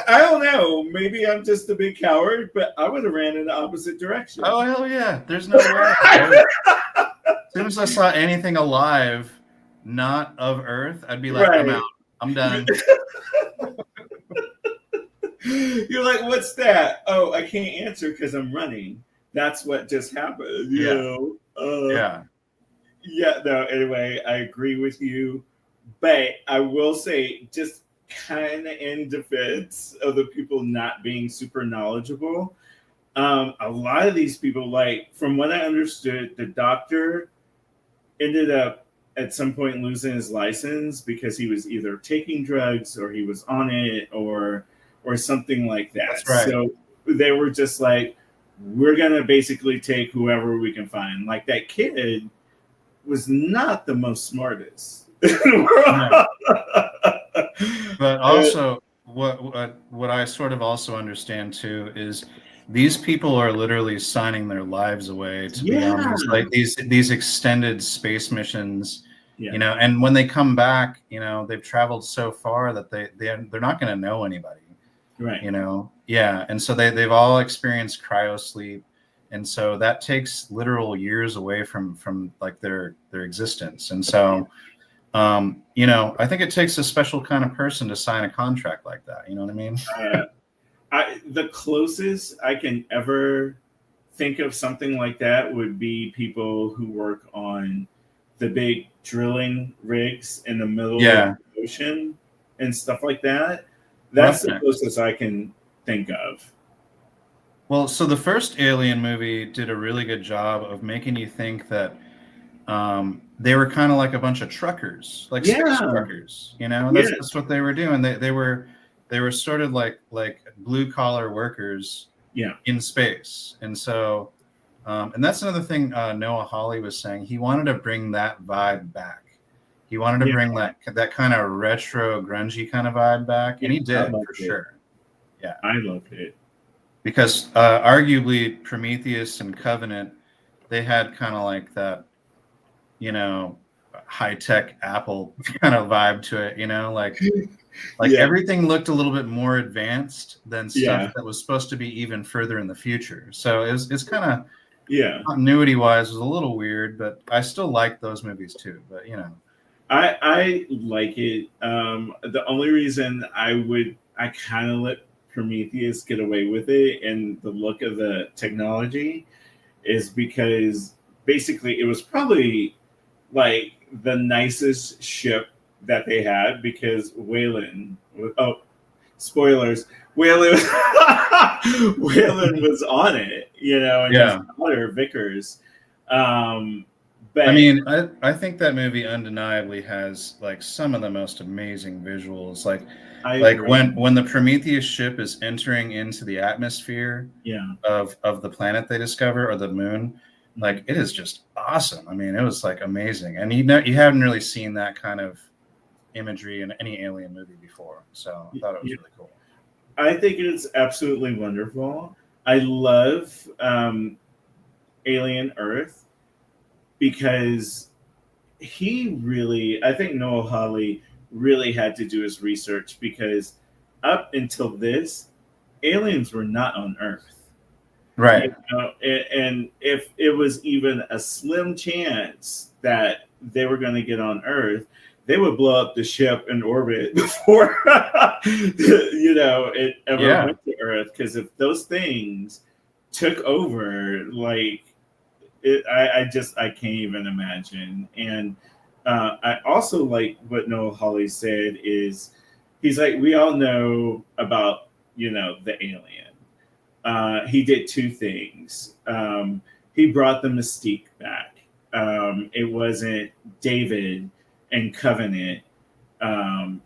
I don't know. Maybe I'm just a big coward, but I would have ran in the opposite direction. Oh, hell yeah. There's no way. As soon as I saw anything alive, not of Earth, I'd be like, Right. I'm out. I'm done. You're like, what's that? Oh, I can't answer because I'm running. That's what just happened. You know? Yeah. Yeah, no, anyway, I agree with you. But I will say, just kind of in defense of the people not being super knowledgeable, a lot of these people, like, from what I understood, the doctor ended up at some point losing his license because he was either taking drugs or he was on it or something like that. That's right. So they were just like, we're gonna basically take whoever we can find. Like that kid was not the most smartest. No. But also, what I sort of also understand too is these people are literally signing their lives away to be on these extended space missions. Yeah. And when they come back, they've traveled so far that they're not going to know anybody. Right. Yeah, and so they've all experienced cryosleep, and so that takes literal years away from like their existence. And so I think it takes a special kind of person to sign a contract like that. You know what I mean? The closest I can ever think of something like that would be people who work on the big drilling rigs in the middle of the ocean and stuff like that. That's the closest I can think of. Well, so the first Alien movie did a really good job of making you think that they were kind of like a bunch of truckers, like space truckers. That's what they were doing. They were sort of like blue collar workers Yeah. in space. And so, and that's another thing Noah Hawley was saying. He wanted to bring that vibe back. He wanted to Yeah. bring that kind of retro, grungy kind of vibe back, and he I did loved for it. sure. Yeah, I loved it. because arguably Prometheus and Covenant, they had kind of like that, you know, high tech Apple kind of vibe to it. You know, like Yeah. everything looked a little bit more advanced than stuff Yeah. that was supposed to be even further in the future. So it's kind of Yeah. continuity wise was a little weird, but I still like those movies too. But you know, I like it. The only reason I kind of let Prometheus get away with it and the look of the technology is because basically it was probably like the nicest ship that they had because Wayland. Oh, spoilers! Wayland, Wayland was on it, and his yeah. daughter Vickers. But I mean, I think that movie undeniably has like some of the most amazing visuals. I Like agree. when the Prometheus ship is entering into the atmosphere Yeah. of the planet they discover or the moon, like Mhm. it is just awesome. I mean, it was like amazing, and you haven't really seen that kind of imagery in any alien movie before, so I thought it was Yeah. really cool. I think it is absolutely wonderful. I love Alien Earth because I think Noah Hawley really had to do his research because up until this, aliens were not on Earth. Right. And if it was even a slim chance that they were going to get on Earth, they would blow up the ship in orbit before it ever Yeah. went to Earth. Because if those things took over, like I can't even imagine. And I also like what Noah Hawley said is he's like we all know about the alien. He did two things. He brought the mystique back. It wasn't David and Covenant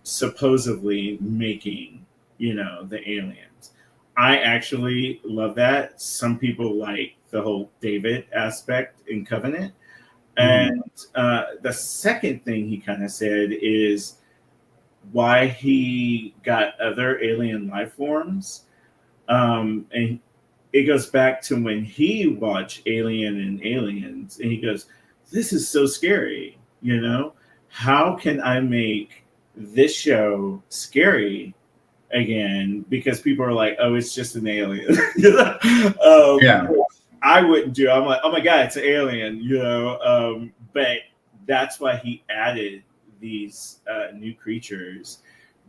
supposedly making, the aliens. I actually love that. Some people like the whole David aspect in Covenant. And the second thing he kind of said is why he got other alien life forms. And it goes back to when he watched Alien and Aliens, and he goes, "This is so scary. How can I make this show scary again?" Because people are like, "Oh, it's just an alien." Yeah. I wouldn't do it. I'm like, "Oh my god, it's an alien," But that's why he added these new creatures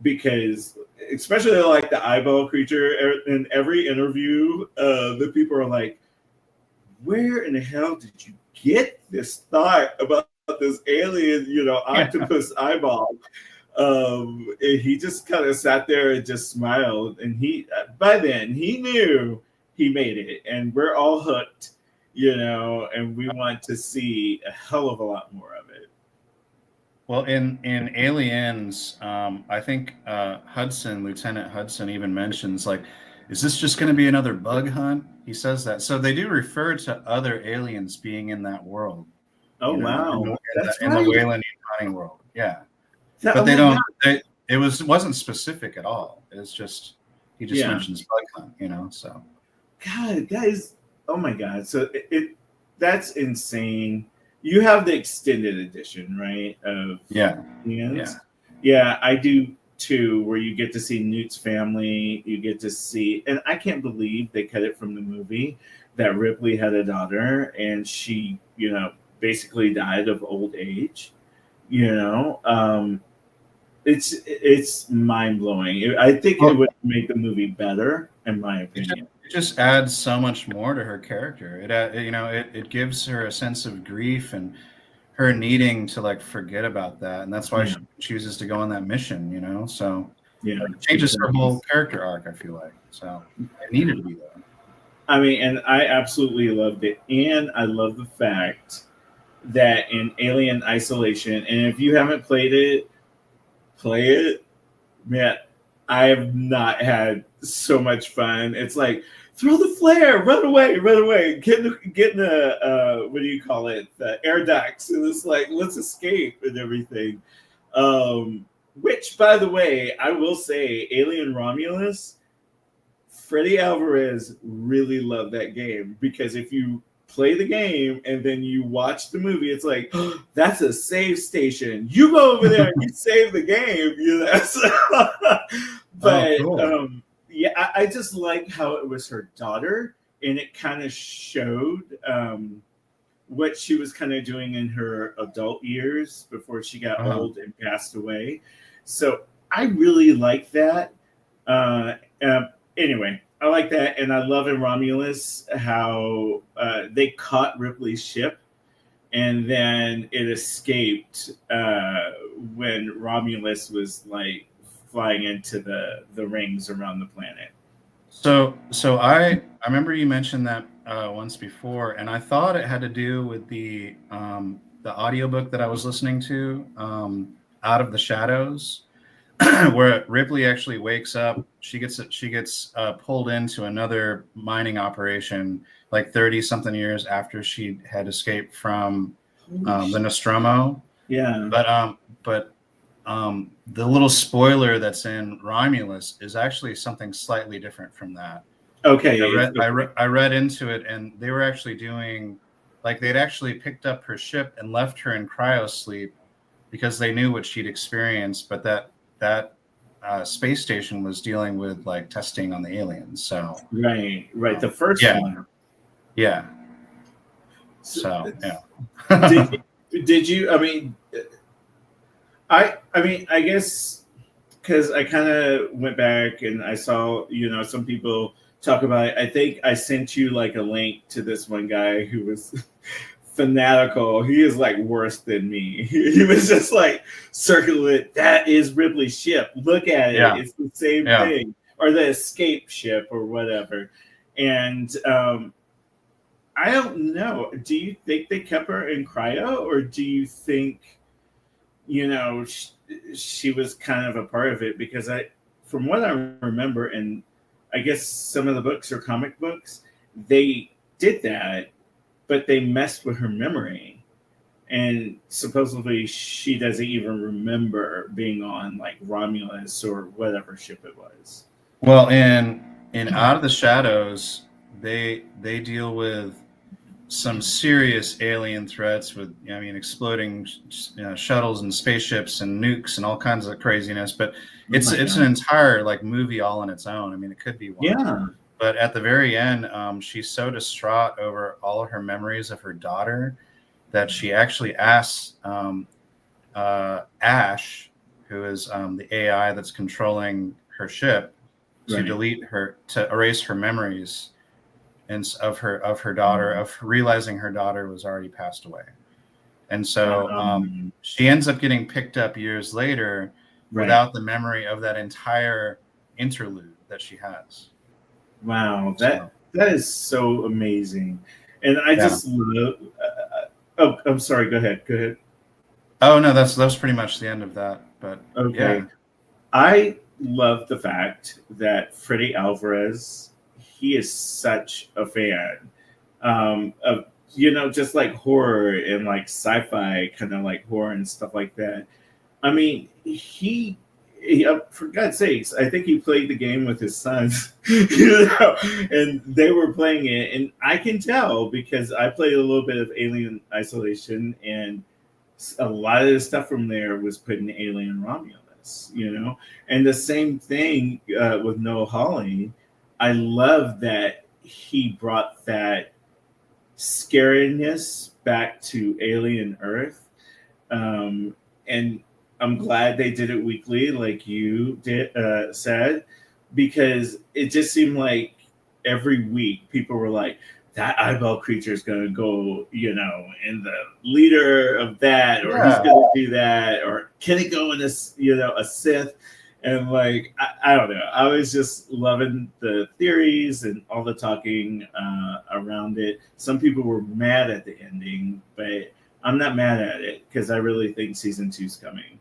because especially like the eyeball creature in every interview the people are like, where in the hell did you get this thought about this alien octopus eyeball? And he just kind of sat there and just smiled, and he by then he knew he made it, and we're all hooked, and we want to see a hell of a lot more of it. Well, in Aliens, I think Lieutenant Hudson, even mentions like, "Is this just going to be another bug hunt?" He says that, so they do refer to other aliens being in that world, Oh wow, that's in the right. Wayland hunting world. Yeah, That, but oh they my god. don't. Wasn't specific at all. It's just he just Yeah. mentions bug hunt. So God, that is, oh my god. So that's insane. You have the extended edition, right? Of yeah, Aliens. Yeah, I do too, where you get to see Newt's family, you get to see, and I can't believe they cut it from the movie that Ripley had a daughter and she, basically died of old age. You know, it's mind blowing. I think it well, would make the movie better, in my opinion. it just adds so much more to her character. It gives her a sense of grief and her needing to like forget about that, and that's why Yeah, she chooses to go on that mission. So yeah, it changes her exactly. whole character arc. I feel like so it needed to be there. I mean, and I absolutely loved it, and I love the fact that in Alien Isolation, and if you haven't played it, play it. Man, I have not had so much fun. It's like throw the flare, run away, get in the what do you call it, the air ducts, and it's like let's escape and everything. Which, by the way, I will say, Alien Romulus, Freddy Alvarez really loved that game because if you play the game and then you watch the movie, it's like, oh, that's a save station. You go over there and you save the game, you know. So, but cool. yeah, I just like how it was her daughter, and it kind of showed what she was kind of doing in her adult years before she got old and passed away. So I really like that. Anyway, I like that, and I love in Romulus how they caught Ripley's ship, and then it escaped when Romulus was like flying into the rings around the planet. So I remember you mentioned that once before, and I thought it had to do with the audiobook that I was listening to, Out of the Shadows, where Ripley actually wakes up. She gets pulled into another mining operation like 30 something years after she had escaped from the Nostromo. Yeah. But the little spoiler that's in Romulus is actually something slightly different from that. Okay. I read into it, and they were actually doing, like, they'd actually picked up her ship and left her in cryosleep because they knew what she'd experienced, but that space station was dealing with like testing on the aliens. So right, the first one. Yeah. So yeah. did you? I mean, I guess because I kind of went back and I saw, some people talk about it. I think I sent you like a link to this one guy who was fanatical. He is like worse than me. He was just like circling. That is Ripley's ship. Look at it. Yeah. It's the same thing, or the escape ship, or whatever. And I don't know. Do you think they kept her in cryo, or do you think, she was kind of a part of it? Because from what I remember, and I guess some of the books or comic books, they did that, but they messed with her memory, and supposedly she doesn't even remember being on like Romulus or whatever ship it was. Well, in Out of the Shadows, they deal with some serious alien threats with, exploding shuttles and spaceships and nukes and all kinds of craziness. But it's an entire like movie all on its own. I mean, it could be one. Yeah. But at the very end, she's so distraught over all of her memories of her daughter that she actually asks Ash, who is the AI that's controlling her ship, to to erase her memories and of her daughter, of realizing her daughter was already passed away. And so she ends up getting picked up years later without the memory of that entire interlude that she has. Wow, that is so amazing. And I just love oh, I'm sorry, go ahead. Oh no, that's pretty much the end of that. But okay. I love the fact that Freddy Alvarez, he is such a fan of, just like horror and like sci-fi, kind of like horror and stuff like that. I mean, he for God's sakes, I think he played the game with his sons, and they were playing it, and I can tell because I played a little bit of Alien Isolation, and a lot of the stuff from there was put in Alien Romulus, and the same thing with Noah Hawley. I love that he brought that scariness back to Alien Earth, and I'm glad they did it weekly, like you said, because it just seemed like every week people were like, that eyeball creature is going to go, in the leader of that, or he's going to do that, or can it go in this, a Sith? And like, I don't know. I was just loving the theories and all the talking around it. Some people were mad at the ending, but I'm not mad at it because I really think season 2's coming.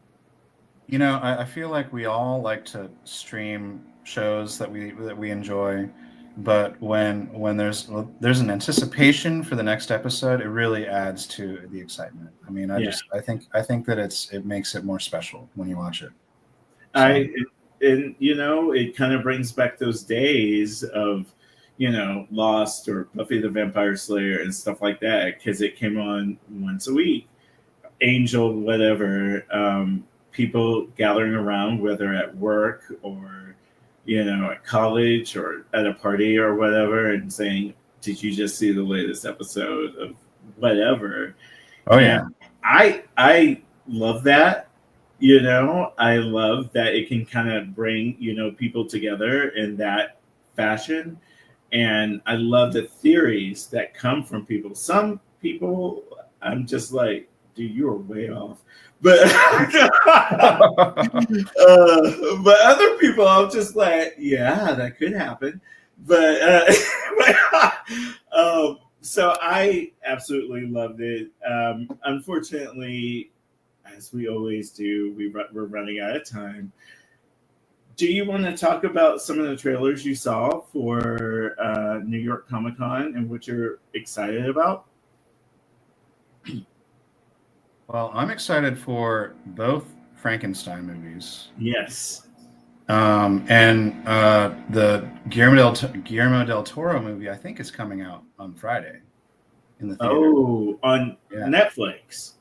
I feel like we all like to stream shows that we enjoy, but when there's an anticipation for the next episode, it really adds to the excitement. I mean, Yeah. I think that it makes it more special when you watch it. I and it kind of brings back those days of Lost or Buffy the Vampire Slayer and stuff like that, because it came on once a week. Angel, whatever, people gathering around, whether at work or at college or at a party or whatever, and saying, "Did you just see the latest episode of whatever?" Oh And yeah. I love that. I love that it can kind of bring people together in that fashion, and I love the theories that come from people. Some people, I'm just like, dude, you are way off. But but other people, I'm just like, yeah, that could happen. But so I absolutely loved it. Unfortunately, as we always do, we're running out of time. Do you want to talk about some of the trailers you saw for New York Comic Con and what you're excited about? Well, I'm excited for both Frankenstein movies. Yes. And the Guillermo del Toro movie, I think, is coming out on Friday in the theater. Oh, on Netflix.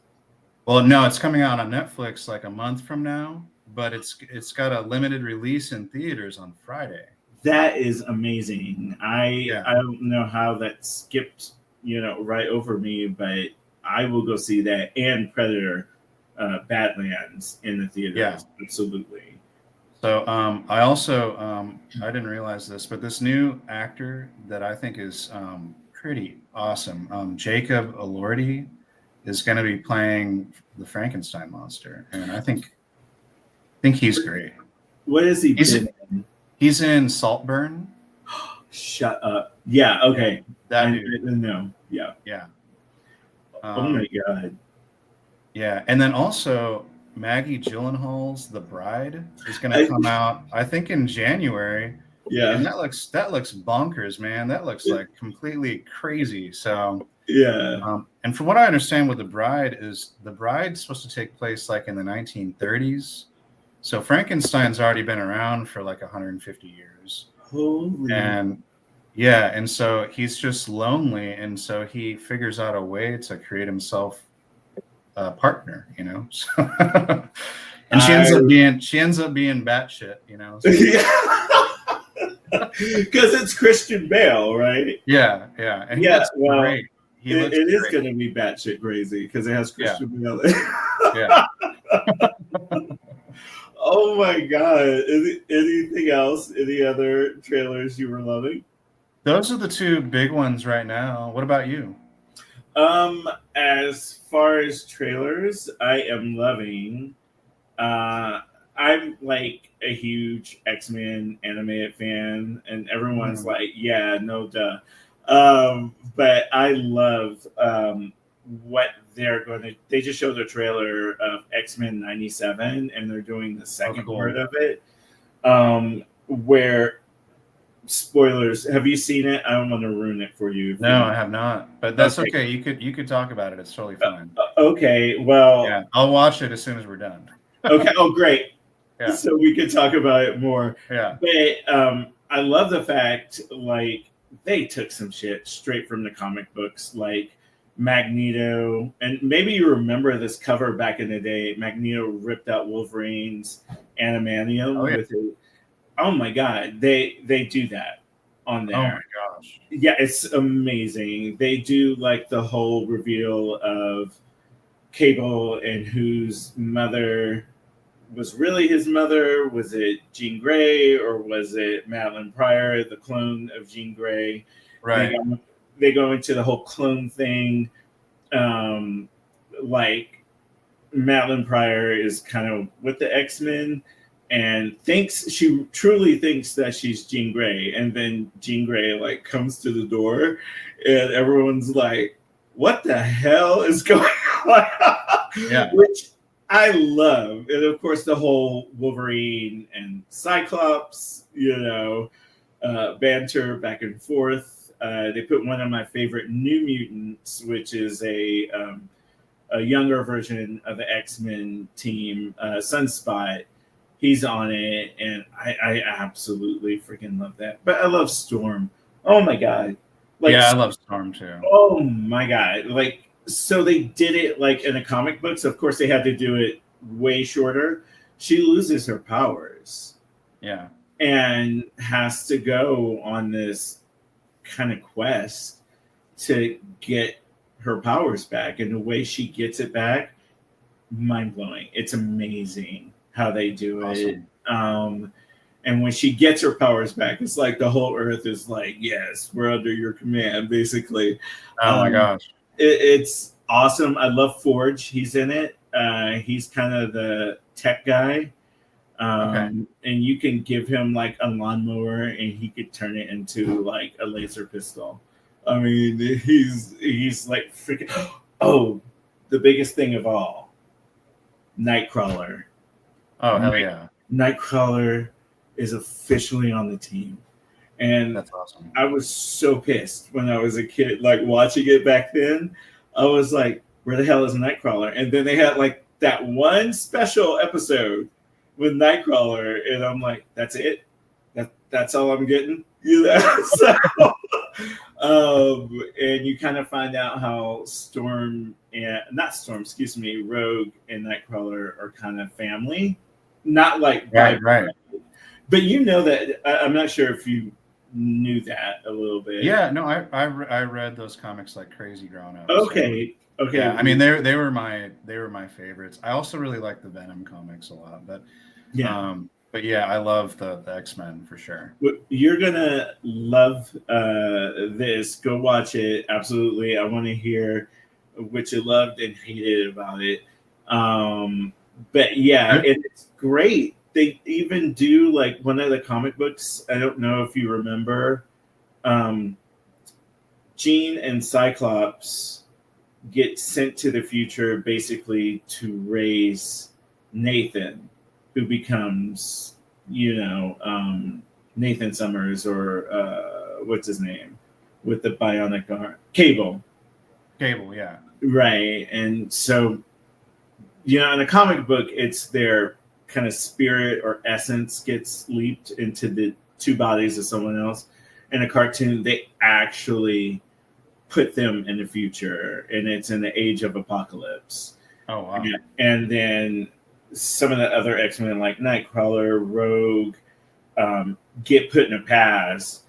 Well, no, it's coming out on Netflix like a month from now, but it's got a limited release in theaters on Friday. That is amazing. I don't know how that skipped right over me, but I will go see that and Predator, Badlands in the theaters. Yeah, absolutely. So I also I didn't realize this, but this new actor that I think is pretty awesome, Jacob Elordi, is going to be playing the Frankenstein monster, and I think he's great. What is he? He's in Saltburn. Shut up. Yeah. Okay. That dude. No. Yeah. Yeah. Oh my god. Yeah, and then also Maggie Gyllenhaal's The Bride is going to come out, I think, in January. Yeah, and that looks bonkers, man. That looks like completely crazy. So yeah. And from what I understand with The Bride's supposed to take place like in the 1930s. So Frankenstein's already been around for like 150 years. Holy. And so he's just lonely, and so he figures out a way to create himself a partner, So, and she ends up being batshit, So. Because it's Christian Bale, right? Yeah, and he looks great. It is going to be batshit crazy because it has Christian Bale. Yeah. Oh my god! Anything else? Any other trailers you were loving? Those are the two big ones right now. What about you? As far as trailers, I am loving. I'm like a huge X-Men animated fan, and everyone's like, "Yeah, no duh." But I love what they're going to. They just showed a trailer of X-Men '97, and they're doing the second part of it. Where spoilers? Have you seen it? I don't want to ruin it for you. No, I have not. But that's okay. You could talk about it. It's totally fine. Okay. Well, yeah, I'll watch it as soon as we're done. Okay. Oh, great. Yeah. So we could talk about it more. Yeah. But I love the fact like they took some shit straight from the comic books, like Magneto, and maybe you remember this cover back in the day. Magneto ripped out Wolverine's adamantium with it. Oh my god, they do that on there. Oh my gosh. Yeah, it's amazing. They do like the whole reveal of Cable and whose mother was really his mother. Was it Jean Grey or was it Madeline Pryor, the clone of Jean Grey? Right. They go into the whole clone thing. Like Madeline Pryor is kind of with the X-Men and she truly thinks that she's Jean Grey, and then Jean Grey like comes to the door and everyone's like, what the hell is going on? Yeah. Which I love. And of course the whole Wolverine and Cyclops, banter back and forth. They put one of my favorite New Mutants, which is a younger version of the X-Men team, Sunspot. He's on it, and I absolutely freaking love that. But I love Storm. Oh my god! Like, yeah, I love Storm too. oh my god! Like, so they did it like in the comic books. Of course, they had to do it way shorter. She loses her powers. Yeah. And has to go on this kind of quest to get her powers back. And the way she gets it back, mind blowing. It's amazing how they do it. And when she gets her powers back, it's like the whole earth is like, yes, we're under your command, basically. Oh my gosh. It's awesome. I love Forge. He's in it. He's kind of the tech guy. And you can give him like a lawnmower and he could turn it into like a laser pistol. I mean, he's like freaking. Oh, the biggest thing of all, Nightcrawler. Oh, hell yeah. Nightcrawler is officially on the team. And that's awesome. I was so pissed when I was a kid, like watching it back then. I was like, where the hell is Nightcrawler? And then they had like that one special episode with Nightcrawler, and I'm like, that's it? That's all I'm getting? You know? So, and you kind of find out how Rogue and Nightcrawler are kind of family. Not like right. But you know that I'm not sure if you knew that a little bit. Yeah, no, I read those comics like crazy growing up. Okay. So, okay. Yeah, I mean they were my favorites. I also really like the Venom comics a lot, but yeah, I love the X-Men for sure. You're gonna love this. Go watch it. Absolutely. I want to hear what you loved and hated about it. But yeah, it's great. They even do like one of the comic books. I don't know if you remember. Jean and Cyclops get sent to the future basically to raise Nathan, who becomes, Nathan Summers or what's his name with the bionic arm? Cable, yeah. Right. And so, in a comic book, it's their kind of spirit or essence gets leaped into the two bodies of someone else. In a cartoon, they actually put them in the future, and it's in the age of apocalypse. Oh, wow. And then some of the other X-Men, like Nightcrawler, Rogue, get put in a past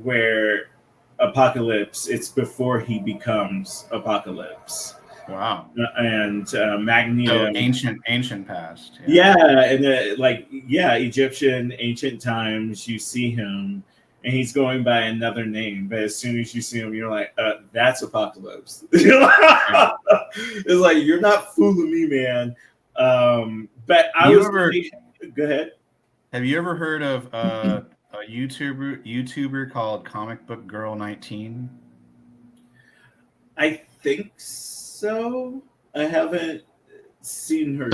where Apocalypse, it's before he becomes Apocalypse. Wow. And Magneto. So ancient past. Yeah, and Egyptian, ancient times, you see him, and he's going by another name. But as soon as you see him, you're like, that's Apocalypse. It's like, you're not fooling me, man. But go ahead. Have you ever heard of a YouTuber called Comic Book Girl 19? I think so. I haven't seen her.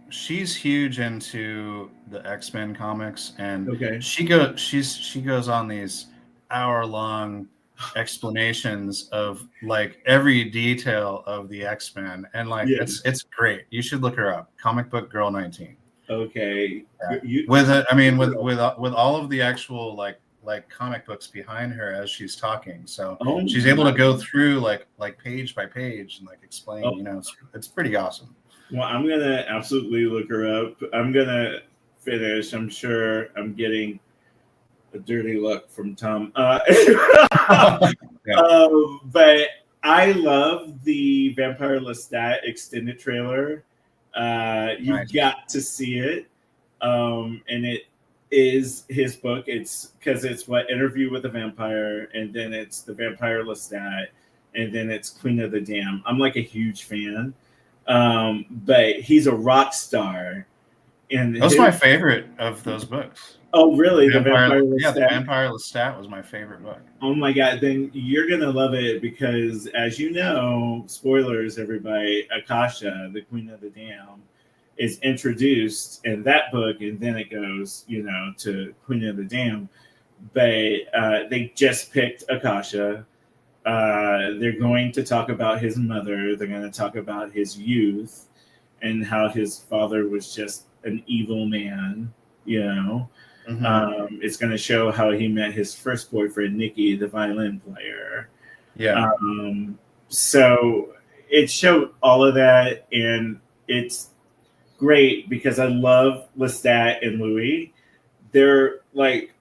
She's huge into the X-Men comics, and she goes on these hour-long explanations of like every detail of the X-Men, and like it's great. You should look her up. Comic Book Girl 19. Okay. Yeah. With all of the actual like comic books behind her as she's talking, so she's able to go through like page by page and like explain. It's pretty awesome. Well, I'm gonna absolutely look her up. I'm gonna finish. I'm sure I'm getting a dirty look from Tom. But I love the Vampire Lestat extended trailer. You've got to see it, and it is his book. It's because it's Interview with a Vampire, and then it's the Vampire Lestat, and then it's Queen of the Dam. I'm like a huge fan, but he's a rock star. And that's my favorite of those books. Oh, really? The Vampire Lestat was my favorite book. Oh my god! Then you're gonna love it because, as you know, spoilers, everybody. Akasha, the Queen of the Dam, is introduced in that book, and then it goes, to Queen of the Dam. But they just picked Akasha. They're going to talk about his mother. They're going to talk about his youth and how his father was just an evil man. It's going to show how he met his first boyfriend, Nikki, the violin player. Yeah. So it showed all of that, and it's great because I love Lestat and Louis. They're like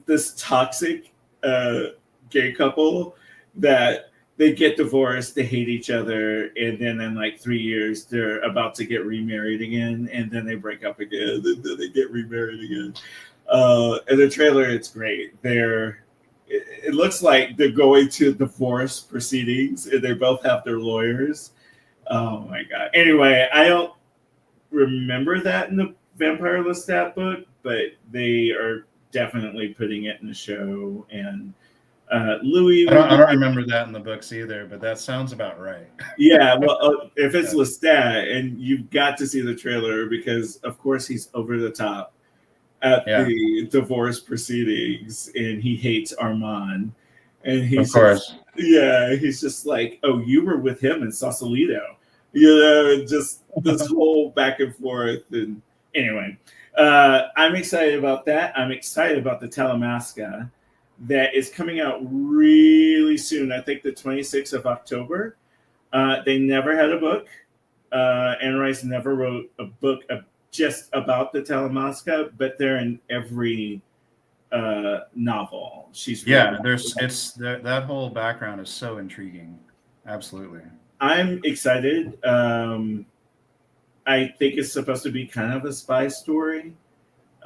this toxic gay couple that they get divorced, they hate each other, and then in like 3 years they're about to get remarried again, and then they break up again, and then they get remarried again. In the trailer, it's great. It looks like they're going to divorce proceedings, and they both have their lawyers. Oh my god. Anyway, I don't remember that in the Vampire Lestat book, but they are definitely putting it in the show. And Louis, I don't remember that in the books either, but that sounds about right. Yeah, well, if it's Lestat, and you've got to see the trailer because, of course, he's over the top at the divorce proceedings, and he hates Armand, and he's he's just like, oh, you were with him in Sausalito, just this whole back and forth. And anyway, I'm excited about that. I'm excited about the Telemasca that is coming out really soon. I think the 26th of October. They never had a book. Anne Rice never wrote a book just about the Telemasca, but they're in every novel she's written. That whole background is so intriguing. Absolutely. I'm excited. I think it's supposed to be kind of a spy story.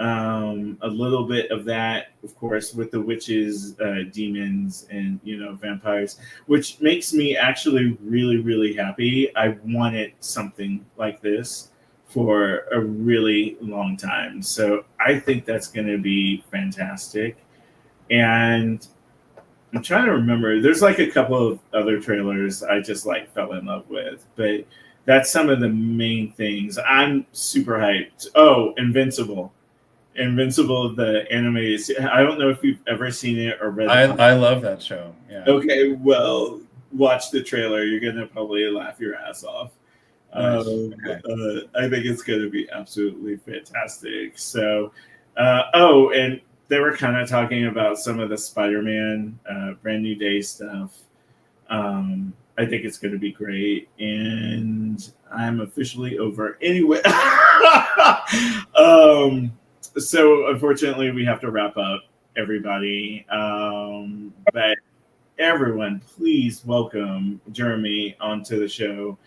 A little bit of that, of course, with the witches, demons, and vampires, which makes me actually really, really happy. I wanted something like this for a really long time, so I think that's going to be fantastic. And I'm trying to remember. There's like a couple of other trailers I just like fell in love with, but that's some of the main things. I'm super hyped. Oh, Invincible, the anime. I don't know if you've ever seen it or read it. I love that show. Yeah. Okay, well, watch the trailer. You're gonna probably laugh your ass off. Nice. I think it's gonna be absolutely fantastic. So, and they were kind of talking about some of the Spider-Man Brand New Day stuff. I think it's going to be great, and I'm officially over. Anyway, so unfortunately, we have to wrap up, everybody. But everyone, please welcome Jeremy onto the show,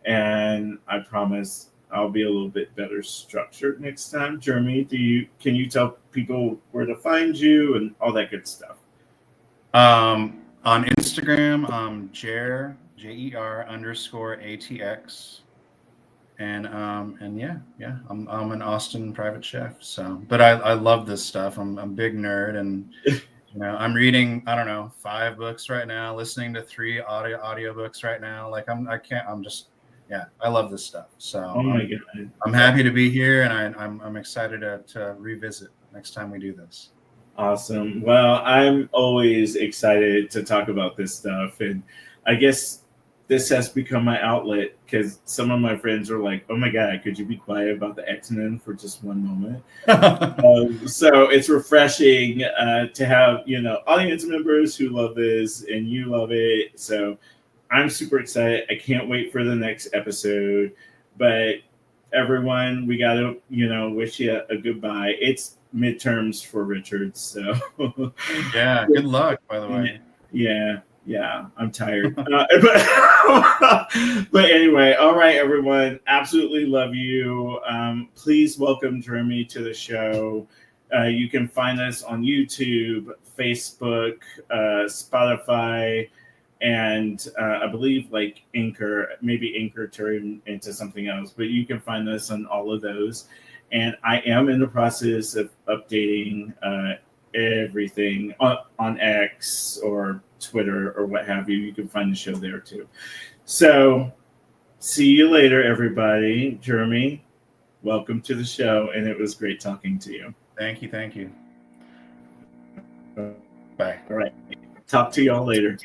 and I promise I'll be a little bit better structured next time. Jeremy, can you tell people where to find you and all that good stuff? On Instagram, Jer JER_ATX, and I'm an Austin private chef. So, but I love this stuff. I'm a big nerd, and I'm reading 5 books right now, listening to 3 audiobooks right now. Like I love this stuff. So I'm happy to be here, and I'm excited to revisit next time we do this. Awesome. Well, I'm always excited to talk about this stuff. And I guess this has become my outlet because some of my friends are like, oh my God, could you be quiet about the X-Men for just one moment? So it's refreshing to have, audience members who love this and you love it. So I'm super excited. I can't wait for the next episode. But everyone, we got to, wish you a goodbye. It's midterms for Richard, so yeah, good luck, by the way. Yeah, I'm tired. But anyway, all right, everyone, absolutely love you. Please welcome Jeremy to the show. You can find us on YouTube, Facebook, Spotify, and I believe like Anchor, maybe Anchor turned into something else, but you can find us on all of those. And I am in the process of updating everything on X or Twitter or what have you. You can find the show there too. So see you later, everybody. Jeremy, welcome to the show, and it was great talking to you. Thank you. Thank you. Bye. All right. Talk to y'all later.